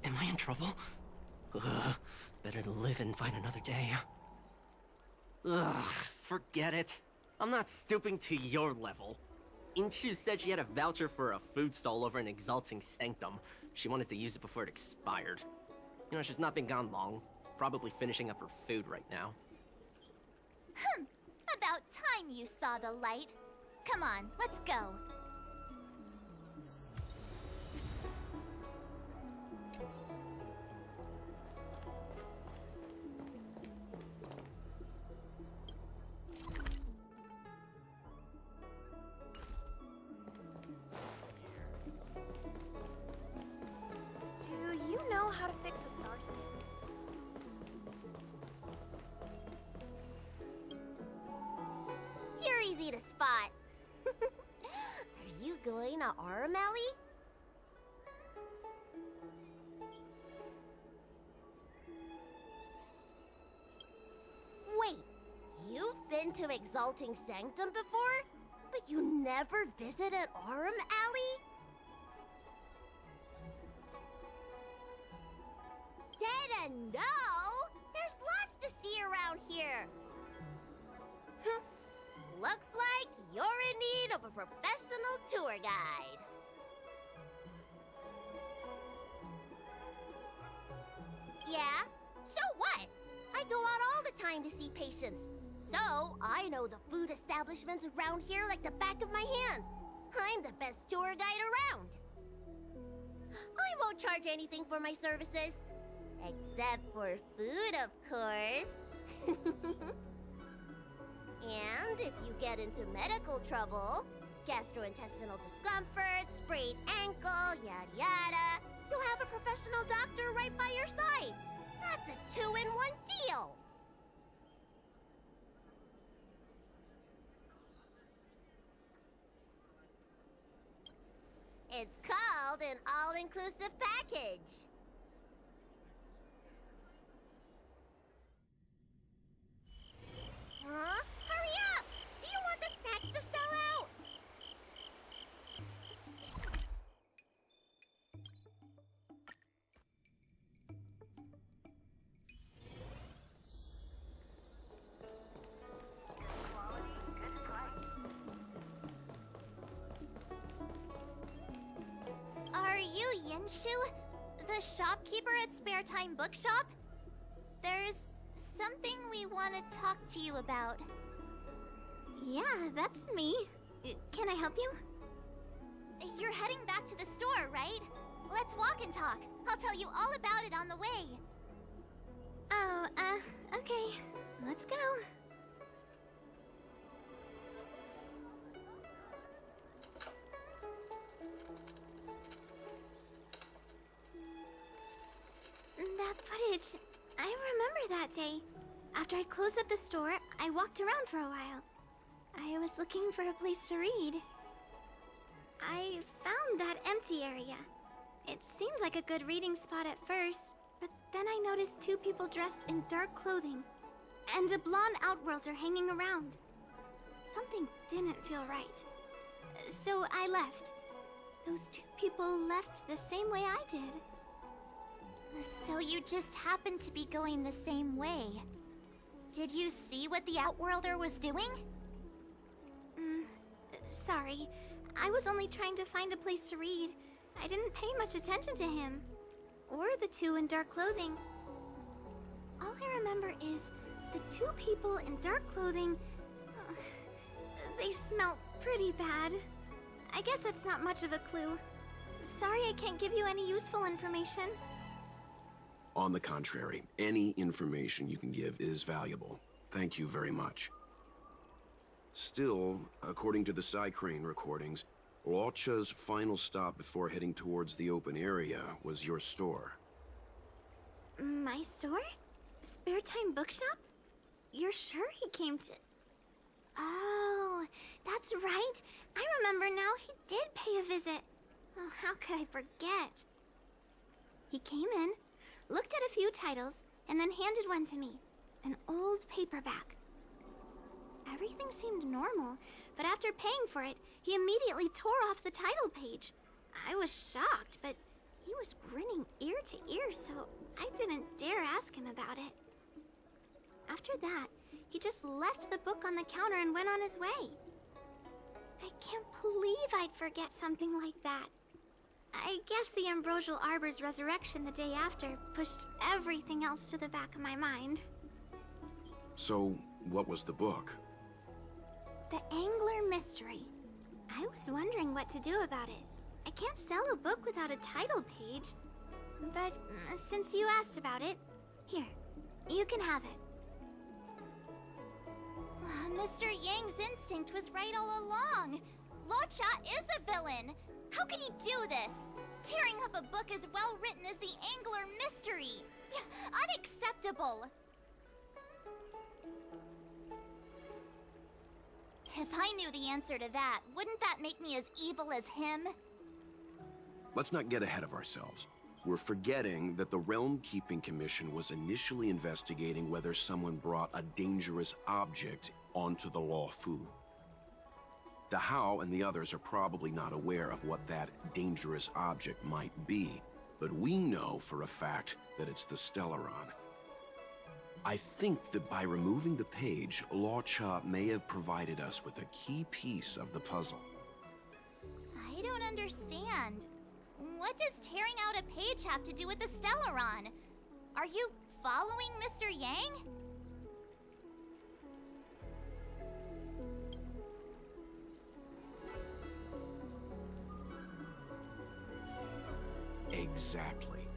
Am I in trouble? Better to live and find another day. Ugh, forget it. I'm not stooping to your level. Inshu said she had a voucher for a food stall over in Exalting Sanctum. She wanted to use it before it expired. You know, she's not been gone long. Probably finishing up her food right now. About time you saw the light. Come on, let's go. Do you know how to fix a star scan? You're easy to spot. Are you going to Aurum Alley? Wait, you've been to Exalting Sanctum before? But you never visited Aurum Alley? Didn't know? There's lots to see around here. Looks like you're in need of a professional tour guide. Yeah? So what? I go out all the time to see patients. So, I know the food establishments around here like the back of my hand. I'm the best tour guide around. I won't charge anything for my services. Except for food, of course. And if you get into medical trouble, gastrointestinal discomfort, sprained ankle, yada yada, you'll have a professional doctor right by your side. That's a 2-in-1 deal. It's called an all-inclusive package. Huh? Hurry up! Do you want the snacks to sell out? Are you Yinshu, the shopkeeper at Spare Time Bookshop? There's something we want to talk to you about. Yeah, that's me. Can I help you? You're heading back to the store, right? Let's walk and talk. I'll tell you all about it on the way. Oh, okay. Let's go. That footage, I remember that day. After I closed up the store, I walked around for a while. I was looking for a place to read. I found that empty area. It seemed like a good reading spot at first, but then I noticed two people dressed in dark clothing, and a blonde outworlder hanging around. Something didn't feel right. So I left. Those two people left the same way I did. So you just happened to be going the same way. Did you see what the Outworlder was doing? Sorry. I was only trying to find a place to read. I didn't pay much attention to him. Or the two in dark clothing. All I remember is the two people in dark clothing... they smell pretty bad. I guess that's not much of a clue. Sorry I can't give you any useful information. On the contrary, any information you can give is valuable. Thank you very much. Still, according to the Psycrane recordings, Lotcha's final stop before heading towards the open area was your store. My store? Spare Time Bookshop? You're sure he came to... Oh, that's right. I remember now, he did pay a visit. Oh, how could I forget? He came in, looked at a few titles, and then handed one to me. An old paperback. Everything seemed normal, but after paying for it, he immediately tore off the title page. I was shocked, but he was grinning ear to ear, so I didn't dare ask him about it. After that, he just left the book on the counter and went on his way. I can't believe I'd forget something like that. I guess the Ambrosial Arbor's resurrection the day after pushed everything else to the back of my mind. So, what was the book? The Angler Mystery. I was wondering what to do about it. I can't sell a book without a title page. But since you asked about it, here, you can have it. Mr. Yang's instinct was right all along. Locha is a villain. How can he do this? Tearing up a book as well written as the Angler Mystery. Unacceptable. If I knew the answer to that, wouldn't that make me as evil as him? Let's not get ahead of ourselves. We're forgetting that the Realm Keeping Commission was initially investigating whether someone brought a dangerous object onto the Luofu. The Hao and the others are probably not aware of what that dangerous object might be, but we know for a fact that it's the Stellaron. I think that by removing the page, Locha may have provided us with a key piece of the puzzle. I don't understand. What does tearing out a page have to do with the Stellaron? Are you following Mr. Yang? Exactly.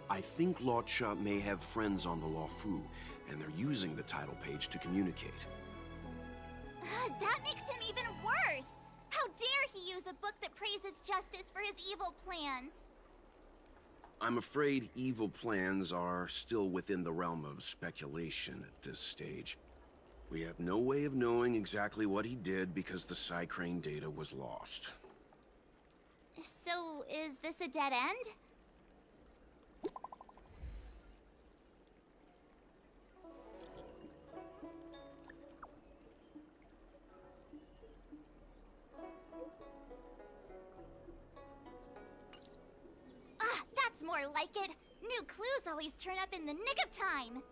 I think Locha may have friends on the Luofu, and they're using the title page to communicate. That makes him even worse! How dare he use a book that praises justice for his evil plans? I'm afraid evil plans are still within the realm of speculation at this stage. We have no way of knowing exactly what he did because the Psycrane data was lost. So, is this a dead end? That's more like it. New clues always turn up in the nick of time.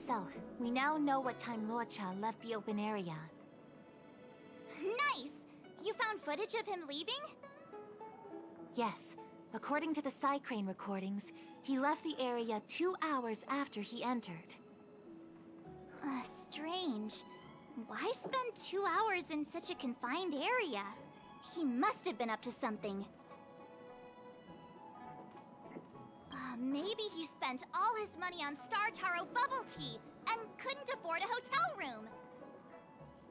So, we now know what time Locha left the open area. Nice! You found footage of him leaving? Yes. According to the Psycrane recordings, he left the area 2 hours after he entered. Strange. Why spend 2 hours in such a confined area? He must have been up to something. Maybe he spent all his money on Star Taro bubble tea and couldn't afford a hotel room.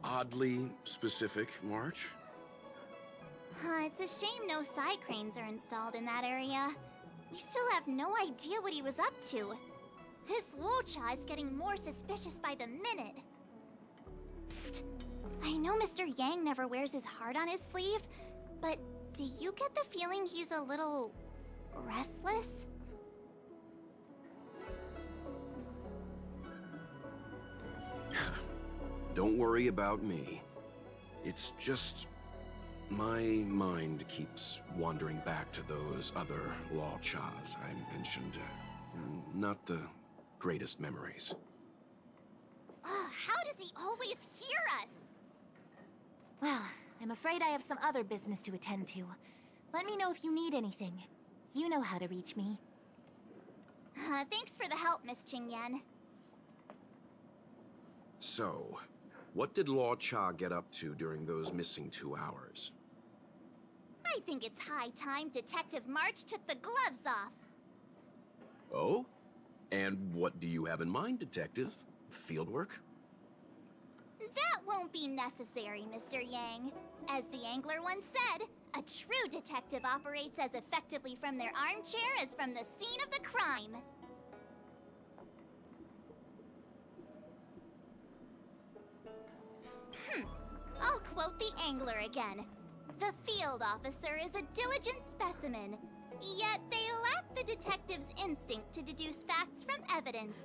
Oddly specific, March. It's a shame no Psycranes are installed in that area. We still have no idea what he was up to. This Locha is getting more suspicious by the minute. Psst. I know Mr. Yang never wears his heart on his sleeve, but do you get the feeling he's a little restless? Don't worry about me. It's just... my mind keeps wandering back to those other Lochas I mentioned. Not the greatest memories. How does he always hear us? Well, I'm afraid I have some other business to attend to. Let me know if you need anything. You know how to reach me. Thanks for the help, Miss Qingyan. So, what did Locha get up to during those missing 2 hours? I think it's high time Detective March took the gloves off. Oh? And what do you have in mind, Detective? Fieldwork? That won't be necessary, Mr. Yang. As the Angler once said, a true detective operates as effectively from their armchair as from the scene of the crime. I'll quote the Angler again. The field officer is a diligent specimen, yet they lack the detective's instinct to deduce facts from evidence.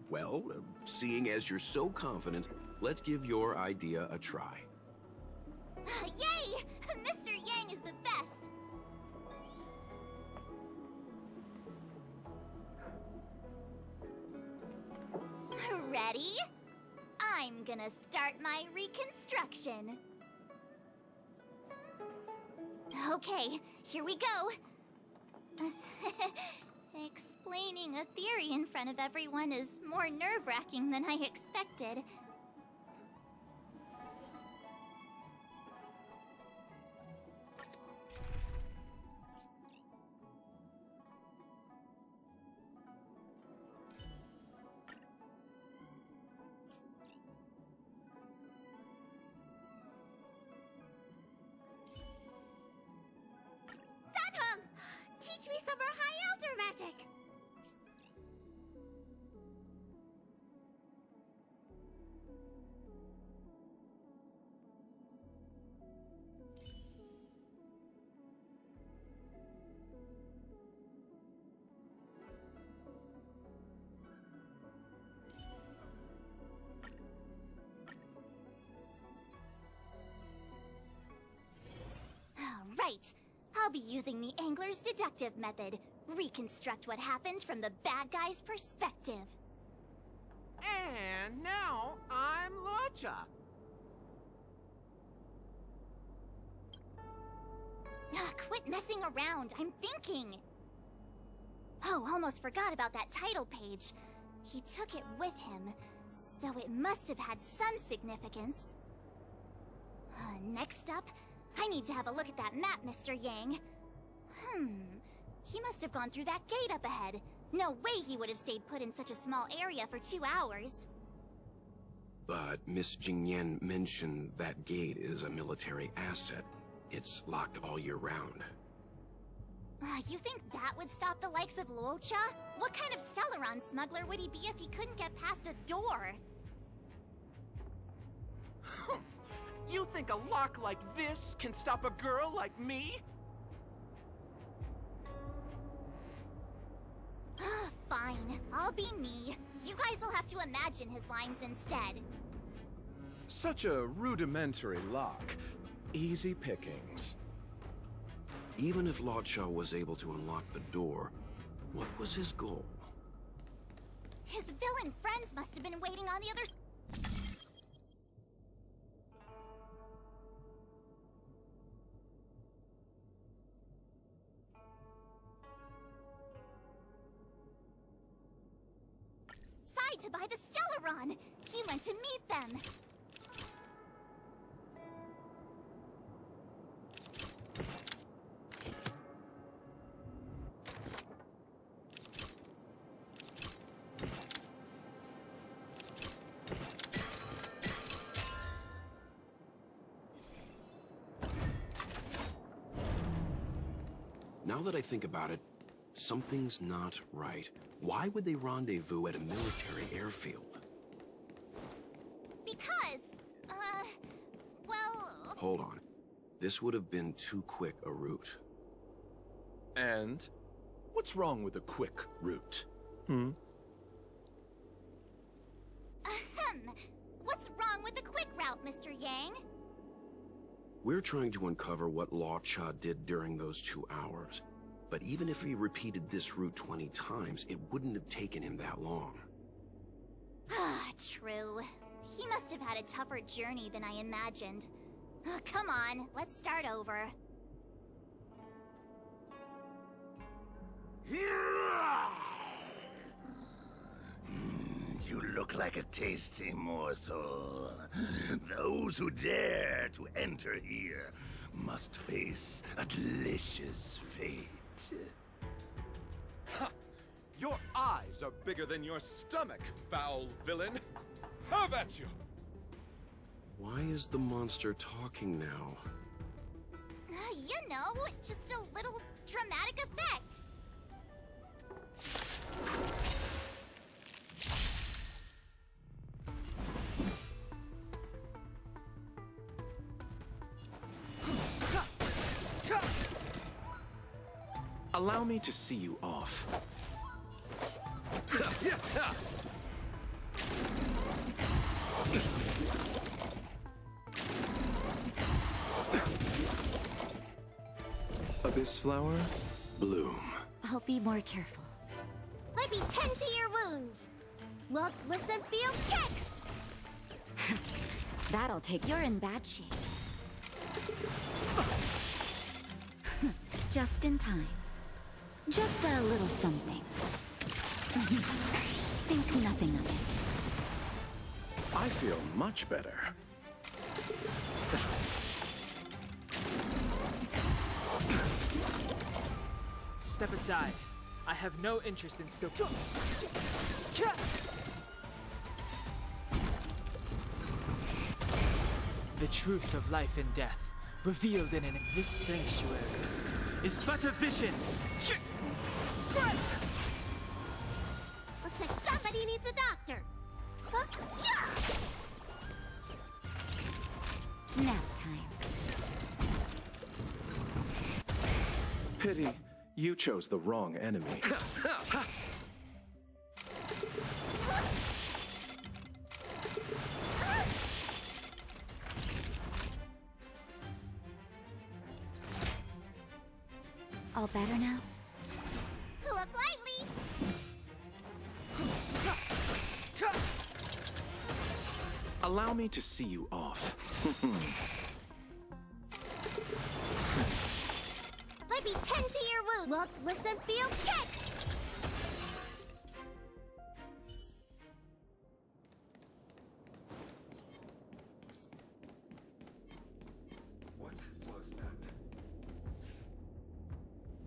Well, seeing as you're so confident, let's give your idea a try. Yay! Mr. Yang is the best! Ready? I'm gonna start my reconstruction. Okay, here we go. Explaining a theory in front of everyone is more nerve-wracking than I expected. Teach me some more high elder magic! Right. I'll be using the angler's deductive method. Reconstruct what happened from the bad guy's perspective. And now I'm Locci. Quit messing around. I'm thinking. Oh, almost forgot about that title page. He took it with him, so it must have had some significance. Next up, I need to have a look at that map, Mr. Yang. He must have gone through that gate up ahead. No way he would have stayed put in such a small area for 2 hours. But Miss Jingyan mentioned that gate is a military asset. It's locked all year round. You think that would stop the likes of Locci? What kind of Stelaron smuggler would he be if he couldn't get past a door? You think a lock like this can stop a girl like me? Fine, I'll be me. You guys will have to imagine his lines instead. Such a rudimentary lock. Easy pickings. Even if Locci was able to unlock the door, what was his goal? His villain friends must have been waiting on the other... side to buy the Stellaron. He went to meet them. Now that I think about it, something's not right. Why would they rendezvous at a military airfield? Because, well... Hold on. This would have been too quick a route. And? What's wrong with a quick route? Ahem. What's wrong with the quick route, Mr. Yang? We're trying to uncover what Locci did during those 2 hours. But even if he repeated this route 20 times, it wouldn't have taken him that long. True. He must have had a tougher journey than I imagined. Come on, let's start over. You look like a tasty morsel. Those who dare to enter here must face a delicious fate. Your eyes are bigger than your stomach, foul villain! Have at you! Why is the monster talking now? You know, just a little dramatic effect. Allow me to see you off. Abyss flower, bloom. I'll be more careful. Let me tend to your wounds. Look, listen, feel, kick! That'll take. You're in bad shape. Just in time. Just a little something. Think nothing of it. I feel much better. Step aside. I have no interest in still. The truth of life and death, revealed in this sanctuary, is but a vision. Looks like somebody needs a doctor. Huh? Yeah! Nap time. Pity, you chose the wrong enemy. All better now? Look lively! Allow me to see you off. Let me tend to your wound. Look, listen, feel, kick! What was that?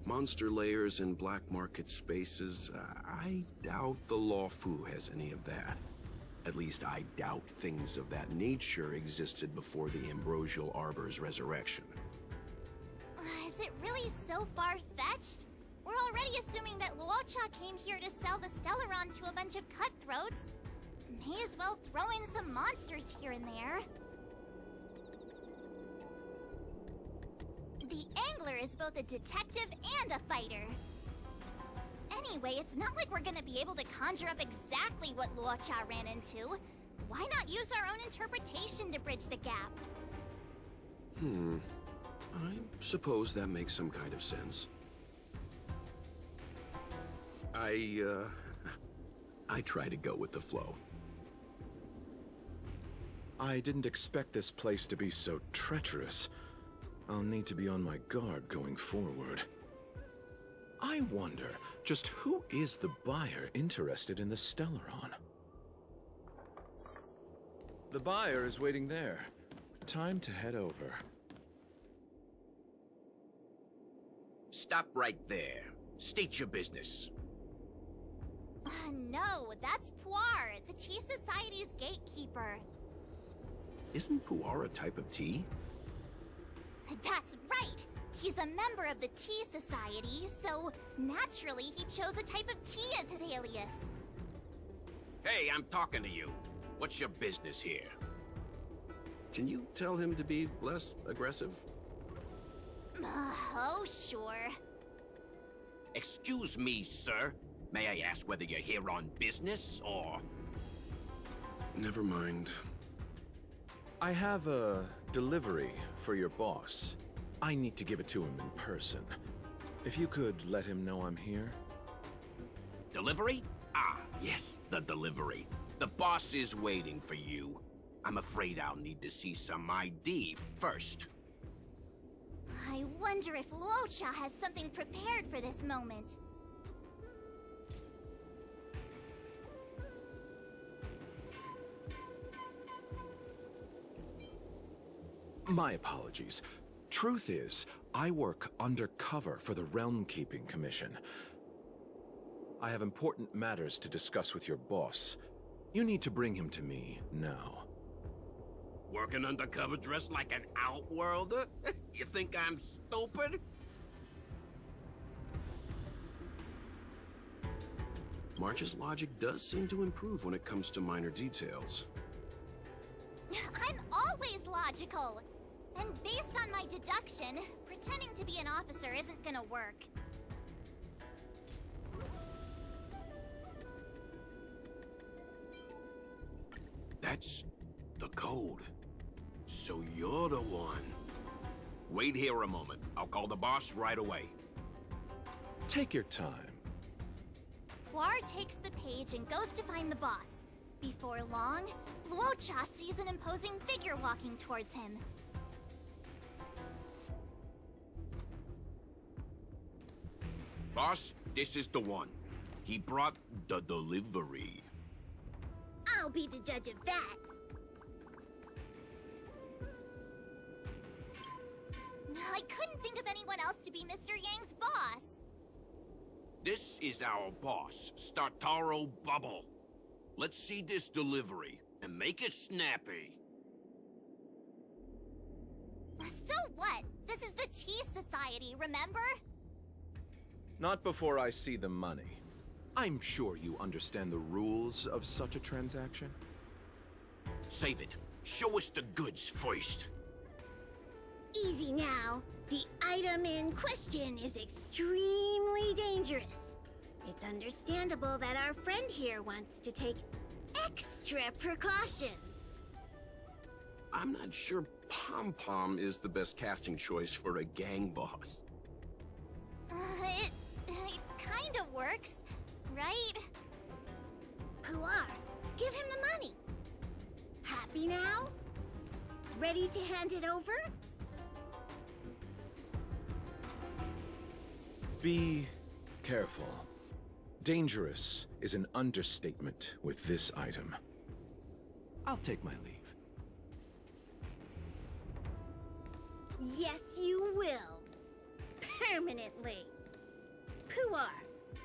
Monster layers in black market spaces. I doubt the Lawfu has any of that. At least I doubt things of that nature existed before the Ambrosial Arbor's resurrection. Is it really so far-fetched? We're already assuming that Locci came here to sell the Stелlaron to a bunch of cutthroats. May as well throw in some monsters here and there. The Angler is both a detective and a fighter. Anyway, it's not like we're gonna be able to conjure up exactly what Locci ran into. Why not use our own interpretation to bridge the gap? I suppose that makes some kind of sense. I try to go with the flow. I didn't expect this place to be so treacherous. I'll need to be on my guard going forward. I wonder, just who is the buyer interested in the Stellaron? The buyer is waiting there. Time to head over. Stop right there. State your business. No, that's Puar, the Tea Society's gatekeeper. Isn't pu'ar a type of tea? That's right! He's a member of the Tea Society, so naturally he chose a type of tea as his alias. Hey, I'm talking to you. What's your business here? Can you tell him to be less aggressive? Oh, sure. Excuse me, sir. May I ask whether you're here on business, or... Never mind. I have a delivery for your boss. I need to give it to him in person. If you could let him know I'm here. Delivery? Ah, yes, the delivery. The boss is waiting for you. I'm afraid I'll need to see some ID first. I wonder if Locci has something prepared for this moment. My apologies. Truth is, I work undercover for the Realm Keeping Commission. I have important matters to discuss with your boss. You need to bring him to me now. Working undercover dressed like an outworlder? You think I'm stupid? March's logic does seem to improve when it comes to minor details. I'm always logical! And based on my deduction, pretending to be an officer isn't gonna work. That's the code. So you're the one. Wait here a moment. I'll call the boss right away. Take your time. Puar takes the page and goes to find the boss. Before long, Locci sees an imposing figure walking towards him. Boss, this is the one. He brought the delivery. I'll be the judge of that. I couldn't think of anyone else to be Mr. Yang's boss. This is our boss, Startaro Bubble. Let's see this delivery, and make it snappy. So what? This is the Tea Society, remember? Not before I see the money. I'm sure you understand the rules of such a transaction. Save it. Show us the goods first. Easy now. The item in question is extremely dangerous. It's understandable that our friend here wants to take extra precautions. I'm not sure Pom Pom is the best casting choice for a gang boss. It kinda works, right? Puar, give him the money. Happy now? Ready to hand it over? Be careful. Dangerous is an understatement with this item. I'll take my leave. Yes, you will. Permanently. Puar,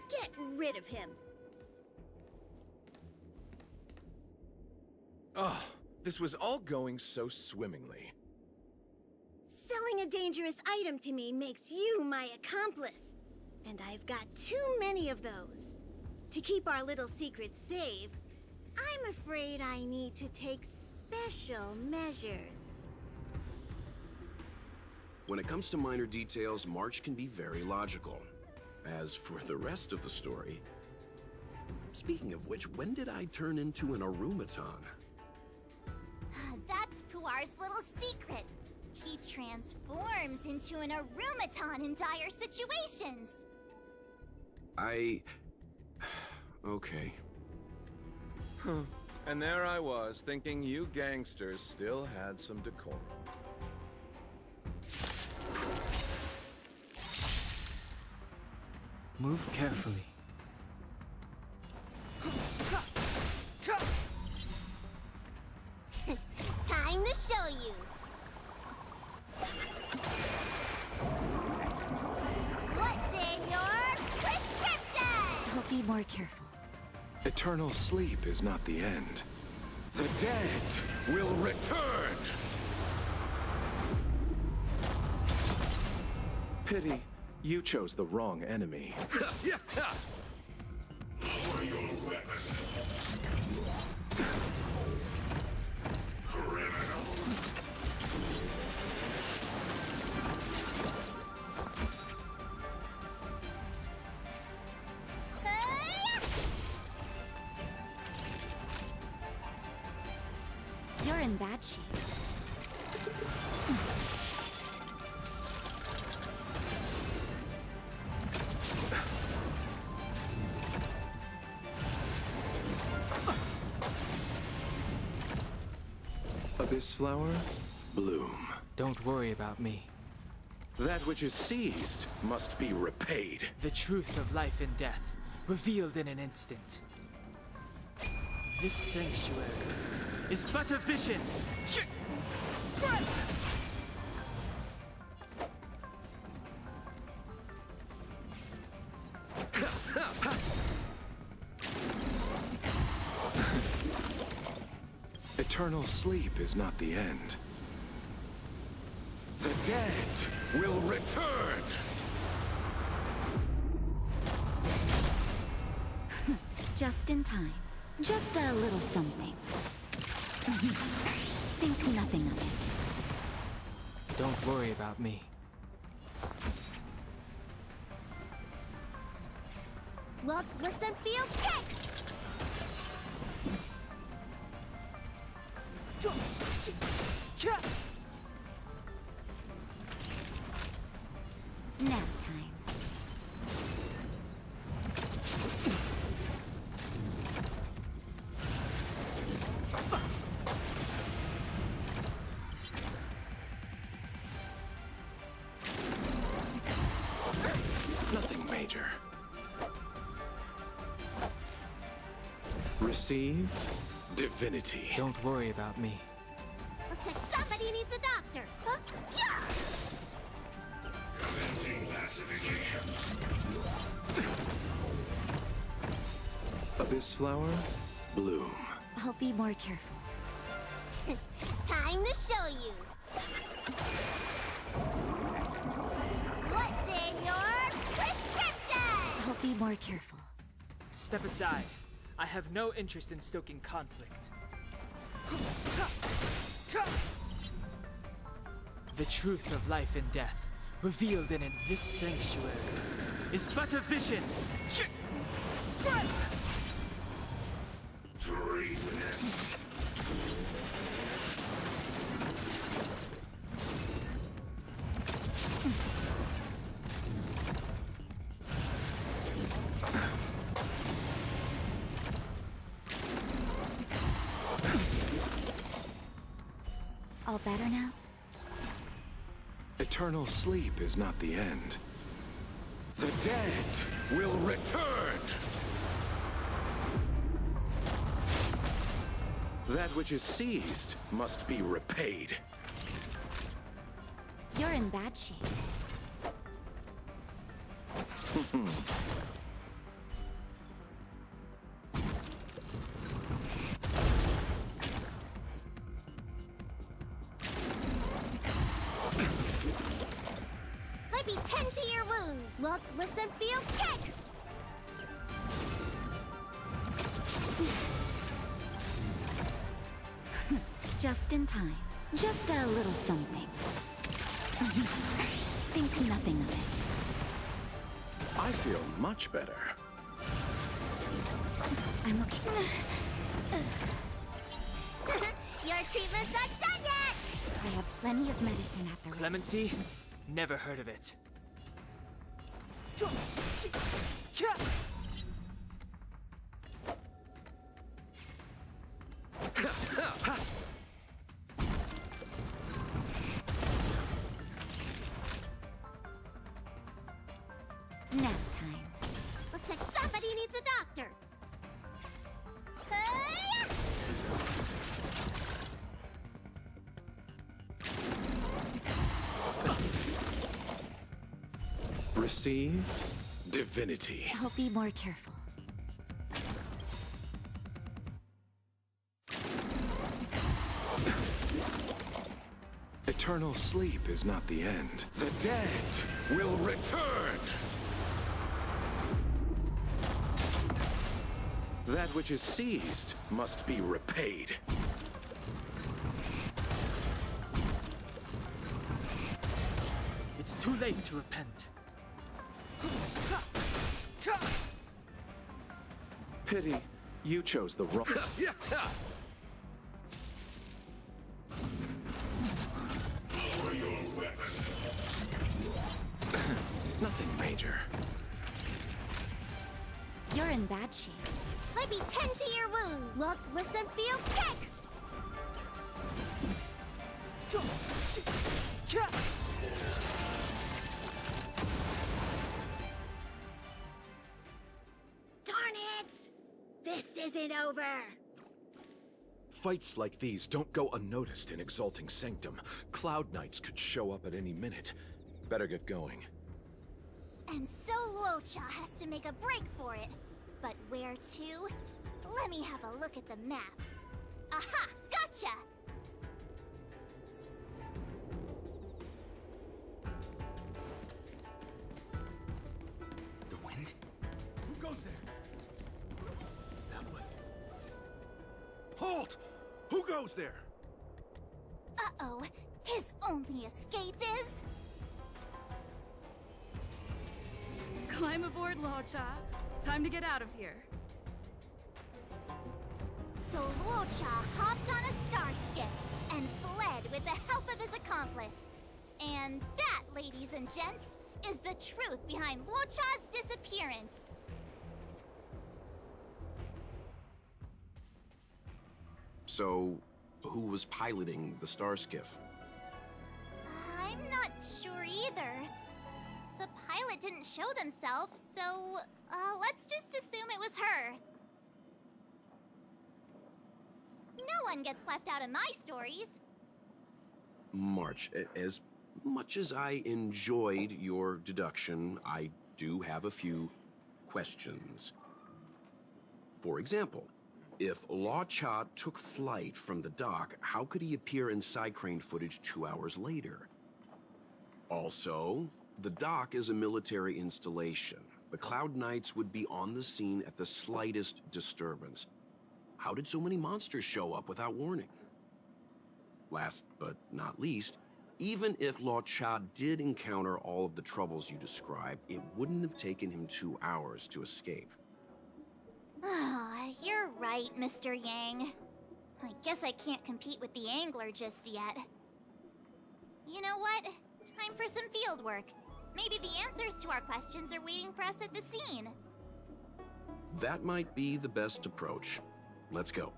get rid of him. Oh, this was all going so swimmingly. Selling a dangerous item to me makes you my accomplice. And I've got too many of those. To keep our little secret safe, I'm afraid I need to take special measures. When it comes to minor details, March can be very logical. As for the rest of the story... Speaking of which, when did I turn into an Arumaton? That's Puar's little secret. He transforms into an Arumaton in dire situations. Okay. Huh. And there I was, thinking you gangsters still had some decorum. Move carefully. Time to show you. What's in your prescription? I'll be more careful. Eternal sleep is not the end. The dead will return! Pity, you chose the wrong enemy. You're in bad shape. Abyss flower, bloom. Don't worry about me. That which is seized must be repaid. The truth of life and death, revealed in an instant. This sanctuary is but a vision. Eternal sleep is not the end. The dead will return! Just in time. Just a little something. Think nothing of it. Don't worry about me. Look, listen, feel, kick! major. Receive divinity. Don't worry about me. Looks like somebody needs a doctor. Huh? Yeah! Abyss flower, bloom. I'll be more careful. Time to show you. What's in your prescription? I'll be more careful. Step aside. I have no interest in stoking conflict. The truth of life and death, revealed in this sanctuary, is but a vision. All better now? Eternal sleep is not the end. The dead will return! That which is seized must be repaid. You're in bad shape. Might be 10 to your wounds. Look, listen, feel, kick! Just in time. Just a little something. Think nothing of it. I feel much better. I'm okay. Your treatment's not done yet! I have plenty of medicine at the ready. Clemency? Never heard of it. Nap time. Looks like somebody needs a doctor. Hi-ya! Receive divinity. I'll be more careful. Eternal sleep is not the end. The dead will return! That which is seized must be repaid. It's too late to repent. Pity, you chose the wrong... Nothing major. You're in bad shape. Might be 10 to your wounds. Look, listen, feel, kick! Darn it! This isn't over! Fights like these don't go unnoticed in Exalting Sanctum. Cloud Knights could show up at any minute. Better get going. And so Locha has to make a break for it. But where to? Let me have a look at the map. Aha! Gotcha! The wind? Who goes there? That was... Halt! Who goes there? Uh-oh. His only escape is... Climb aboard, Locha. Time to get out of here. So Locha hopped on a star skip and fled with the help of his accomplice. And that, ladies and gents, is the truth behind Locha's disappearance. So, who was piloting the star skiff? I'm not sure either. The pilot didn't show themselves, so let's just assume it was her. No one gets left out of my stories. March, as much as I enjoyed your deduction, I do have a few questions. For example, if Locci took flight from the dock, how could he appear in side-crane footage 2 hours later? Also, the dock is a military installation. The Cloud Knights would be on the scene at the slightest disturbance. How did so many monsters show up without warning? Last but not least, even if Locci did encounter all of the troubles you described, it wouldn't have taken him 2 hours to escape. You're right, Mr. Yang. I guess I can't compete with the angler just yet. You know what? Time for some field work. Maybe the answers to our questions are waiting for us at the scene. That might be the best approach. Let's go.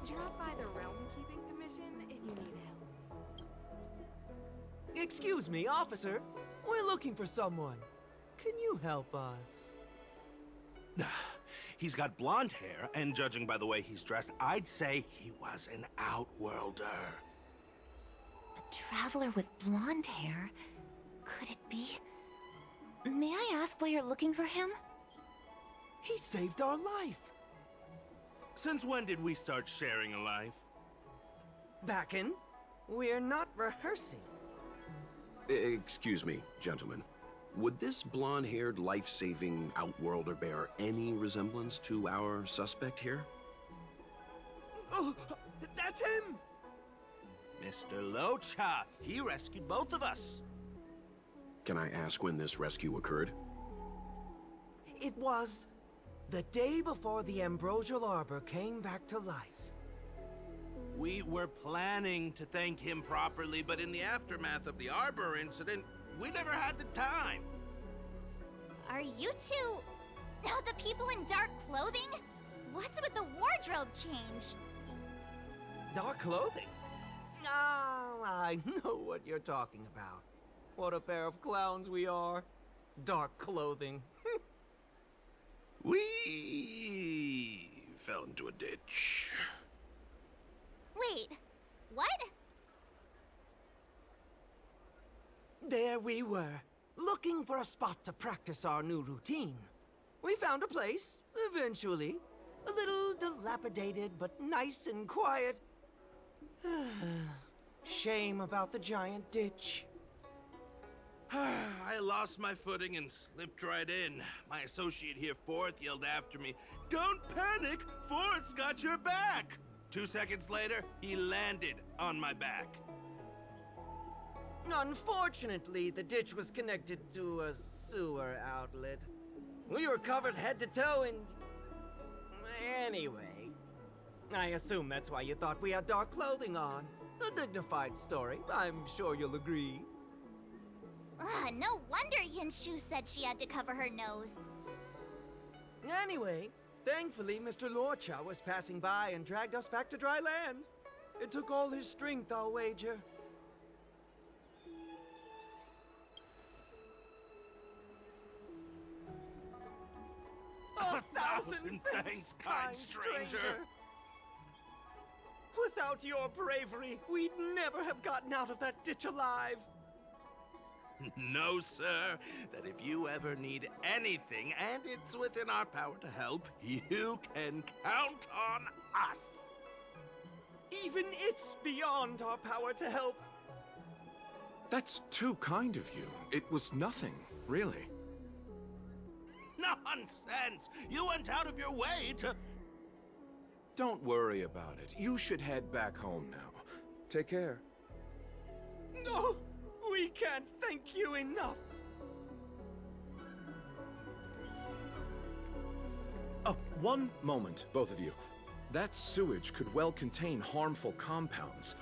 Drop by the Realm Keeping Commission if you need help. Excuse me, officer. We're looking for someone. Can you help us? He's got blonde hair, and judging by the way he's dressed, I'd say he was an outworlder. A traveler with blonde hair? Could it be? May I ask why you're looking for him? He saved our life. Since when did we start sharing a life? Backen, we're not rehearsing. Excuse me, gentlemen. Would this blonde-haired, life-saving outworlder bear any resemblance to our suspect here? Oh, that's him! Mr. Locci, he rescued both of us. Can I ask when this rescue occurred? It was the day before the Ambrosial Arbor came back to life. We were planning to thank him properly, but in the aftermath of the Arbor incident, we never had the time. Are you two... the people in dark clothing? What's with the wardrobe change? Dark clothing? Oh, I know what you're talking about. What a pair of clowns we are. Dark clothing. We fell into a ditch. Wait, what? There we were, looking for a spot to practice our new routine. We found a place, eventually. A little dilapidated, but nice and quiet. Shame about the giant ditch. I lost my footing and slipped right in. My associate here, Fourth, yelled after me, "Don't panic! Fourth's got your back!" 2 seconds later, he landed on my back. Unfortunately, the ditch was connected to a sewer outlet. We were covered head to toe in... Anyway, I assume that's why you thought we had dark clothing on. A dignified story, I'm sure you'll agree. No wonder Yinshu said she had to cover her nose. Anyway, thankfully Mr. Lorcha was passing by and dragged us back to dry land. It took all his strength, I'll wager. A thousand thanks, kind stranger. Without your bravery, we'd never have gotten out of that ditch alive. No, sir. That if you ever need anything, and it's within our power to help, you can count on us. Even it's beyond our power to help. That's too kind of you. It was nothing, really. Nonsense! You went out of your way to... Don't worry about it. You should head back home now. Take care. No, we can't thank you enough. Oh, one moment, both of you. That sewage could well contain harmful compounds.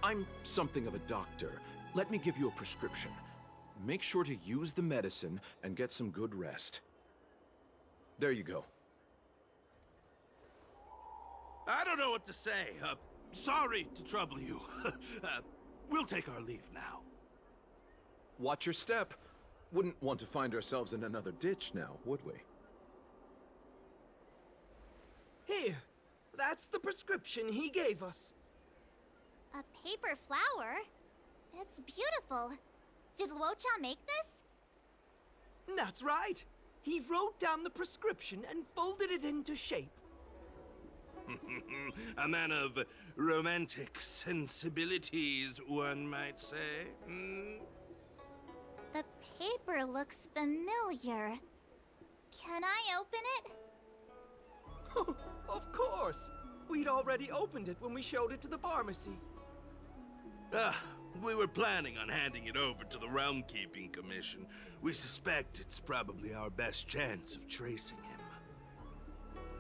I'm something of a doctor. Let me give you a prescription. make sure to use the medicine and get some good rest. There you go. I don't know what to say. Sorry to trouble you. We'll take our leave now. Watch your step. Wouldn't want to find ourselves in another ditch now, would we? Here, that's the prescription he gave us. A paper flower? It's beautiful. Did Luocha make this? That's right. He wrote down the prescription and folded it into shape. A man of romantic sensibilities, one might say. The paper looks familiar. Can I open it? Of course! We'd already opened it when we showed it to the pharmacy. We were planning on handing it over to the Realm Keeping Commission. We suspect it's probably our best chance of tracing him.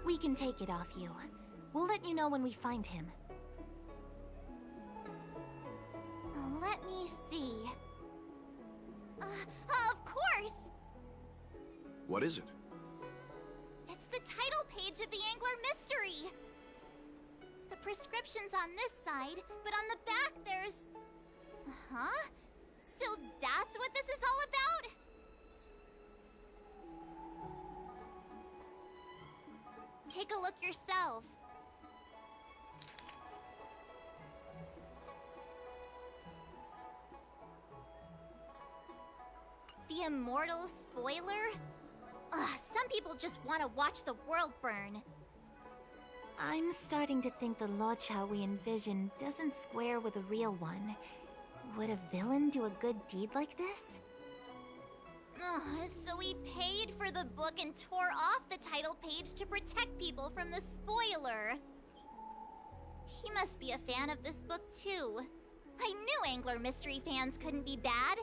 We can take it off you. We'll let you know when we find him. Let me see. Of course! What is it? It's the title page of the Angler Mystery! The prescription's on this side, but on the back there's... Huh? So that's what this is all about? Take a look yourself. The immortal spoiler? Some people just want to watch the world burn. I'm starting to think the Locha we envision doesn't square with a real one. Would a villain do a good deed like this? So he paid for the book and tore off the title page to protect people from the spoiler. He must be a fan of this book too. I knew Angler Mystery fans couldn't be bad.